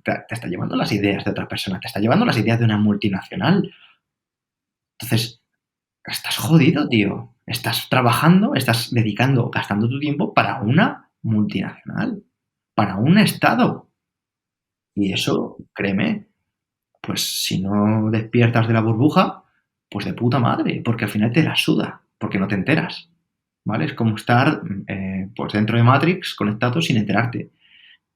Te está llevando las ideas de otra persona, te está llevando las ideas de una multinacional. Entonces, estás jodido, tío. Estás trabajando, estás dedicando, gastando tu tiempo para una multinacional, para un Estado. Y eso, créeme, pues si no despiertas de la burbuja, pues de puta madre, porque al final te la suda, porque no te enteras. ¿Vale? Es como estar pues dentro de Matrix conectado sin enterarte.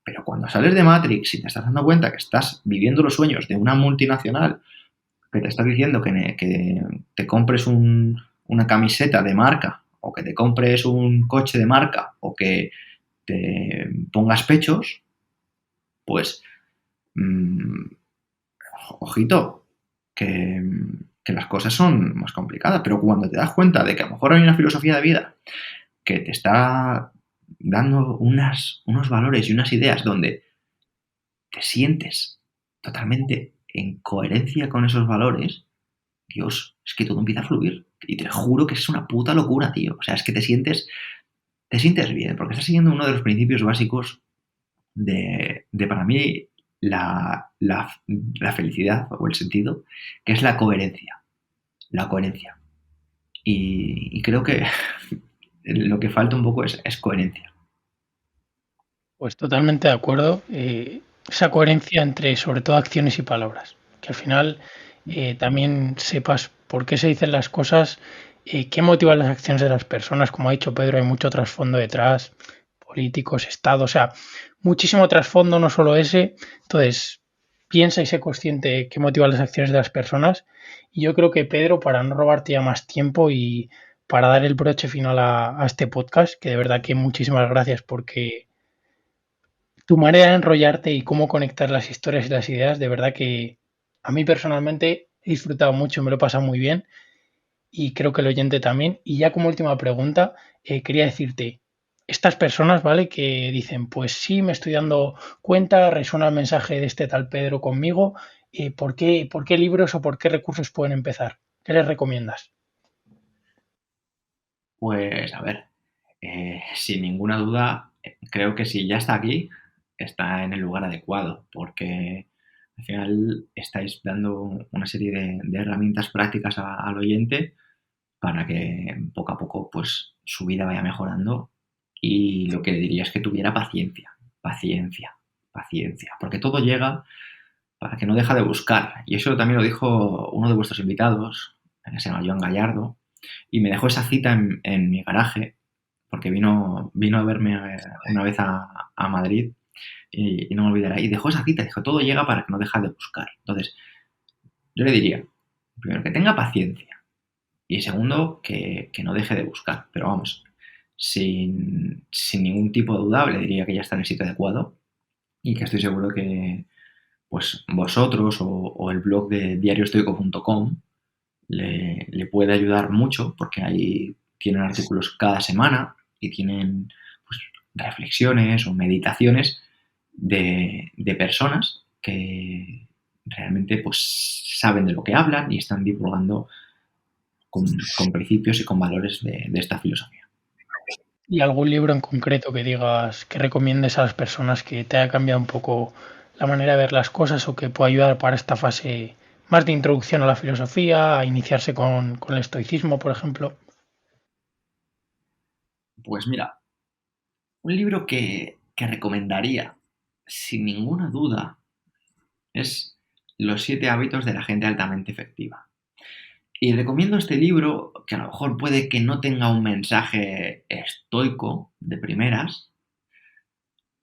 Pero cuando sales de Matrix y te estás dando cuenta que estás viviendo los sueños de una multinacional que te está diciendo que te compres una camiseta de marca o que te compres un coche de marca o que te pongas pechos, pues ojito, que las cosas son más complicadas. Pero cuando te das cuenta de que a lo mejor hay una filosofía de vida que te está dando unos valores y unas ideas donde te sientes totalmente en coherencia con esos valores, Dios, es que todo empieza a fluir. Y te juro que es una puta locura, tío. O sea, es que te sientes bien, porque estás siguiendo uno de los principios básicos de para mí, la felicidad o el sentido, que es la coherencia. La coherencia. Y creo que lo que falta un poco es coherencia. Pues totalmente de acuerdo. Esa coherencia entre, sobre todo, acciones y palabras. Que al final también sepas por qué se dicen las cosas, qué motivan las acciones de las personas. Como ha dicho Pedro, hay mucho trasfondo detrás, políticos, Estado, o sea, muchísimo trasfondo, no solo ese. Entonces, piensa y sé consciente de qué motiva las acciones de las personas. Y yo creo que Pedro, para no robarte ya más tiempo y para dar el broche final a este podcast, que de verdad que muchísimas gracias porque tu manera de enrollarte y cómo conectar las historias y las ideas, de verdad que a mí personalmente he disfrutado mucho, me lo he pasado muy bien y creo que el oyente también. Y ya como última pregunta, quería decirte, estas personas, ¿vale? Que dicen, pues sí, me estoy dando cuenta, resuena el mensaje de este tal Pedro conmigo, por qué libros o por qué recursos pueden empezar? ¿Qué les recomiendas? Pues a ver, sin ninguna duda, creo que si ya está aquí, está en el lugar adecuado, porque al final estáis dando una serie de herramientas prácticas al oyente para que poco a poco pues su vida vaya mejorando y lo que le diría es que tuviera paciencia, paciencia, paciencia, porque todo llega para que no deja de buscar. Y eso también lo dijo uno de vuestros invitados, que se llama Joan Gallardo, y me dejó esa cita en mi garaje, porque vino a verme una vez a Madrid y no me olvidará. Y dejó esa cita, dijo, todo llega para que no deja de buscar. Entonces, yo le diría, primero, que tenga paciencia y segundo, que no deje de buscar. Pero vamos, sin ningún tipo de duda, le diría que ya está en el sitio adecuado y que estoy seguro que pues vosotros o el blog de diariostoico.com le puede ayudar mucho porque ahí tienen artículos cada semana y tienen pues, reflexiones o meditaciones de personas que realmente pues saben de lo que hablan y están divulgando con principios y con valores de esta filosofía. ¿Y algún libro en concreto que digas, que recomiendes a las personas que te haya cambiado un poco la manera de ver las cosas o que pueda ayudar para esta fase más de introducción a la filosofía, a iniciarse con el estoicismo, por ejemplo? Pues mira, un libro que recomendaría, sin ninguna duda, es Los 7 hábitos de la gente altamente efectiva. Y recomiendo este libro, que a lo mejor puede que no tenga un mensaje estoico de primeras,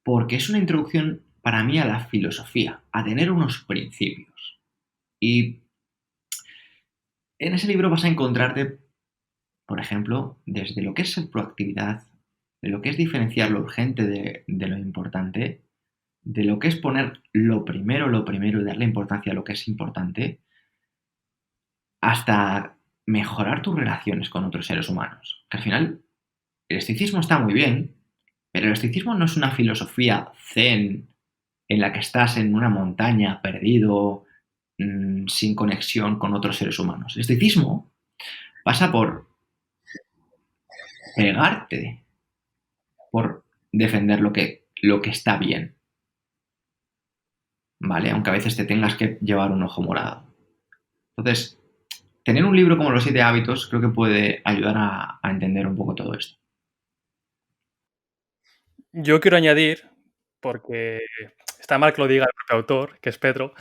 porque es una introducción para mí a la filosofía, a tener unos principios. Y en ese libro vas a encontrarte, por ejemplo, desde lo que es ser proactividad, de lo que es diferenciar lo urgente de lo importante, de lo que es poner lo primero y darle importancia a lo que es importante, hasta mejorar tus relaciones con otros seres humanos. Que al final, el estoicismo está muy bien, pero el estoicismo no es una filosofía zen en la que estás en una montaña perdido, sin conexión con otros seres humanos. El estoicismo pasa por pegarte, por defender lo que está bien, ¿vale? Aunque a veces te tengas que llevar un ojo morado. Entonces, tener un libro como Los 7 hábitos creo que puede ayudar a entender un poco todo esto. Yo quiero añadir, porque está mal que lo diga el propio autor, que es Pedro,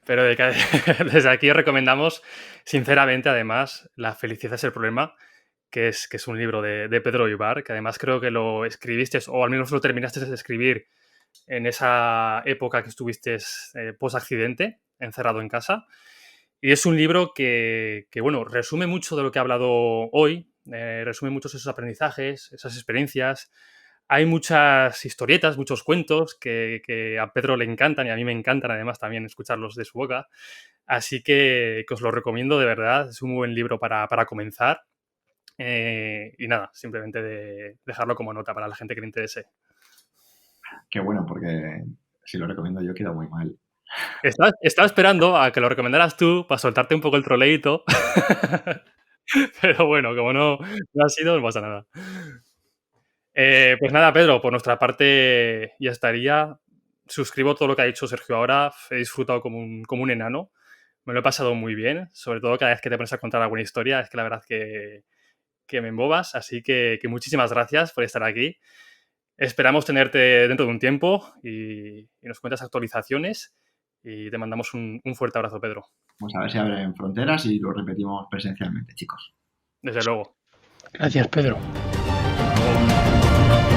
pero desde aquí os recomendamos, sinceramente, además, La felicidad es el problema, que es un libro de Pedro Ibar, que además creo que lo escribiste, o al menos lo terminaste de escribir en esa época que estuviste post-accidente, encerrado en casa. Y es un libro que, bueno, resume mucho de lo que he hablado hoy, resume muchos esos aprendizajes, esas experiencias. Hay muchas historietas, muchos cuentos que a Pedro le encantan y a mí me encantan además también escucharlos de su boca. Así que os lo recomiendo de verdad, es un buen libro para comenzar. Y nada, simplemente dejarlo como nota para la gente que le interese. Qué bueno, porque si lo recomiendo yo queda muy mal. Estaba esperando a que lo recomendaras tú para soltarte un poco el troleíto. Pero bueno, como no ha sido, no pasa nada. Pues nada, Pedro, por nuestra parte ya estaría. Suscribo todo lo que ha dicho Sergio ahora. He disfrutado como un enano. Me lo he pasado muy bien. Sobre todo cada vez que te pones a contar alguna historia. Es que la verdad que me embobas. Así que muchísimas gracias por estar aquí. Esperamos tenerte dentro de un tiempo y nos cuentas actualizaciones. Y te mandamos un fuerte abrazo, Pedro. Pues a ver si abren fronteras y lo repetimos presencialmente, chicos. Desde luego. Gracias, Pedro. Hasta luego.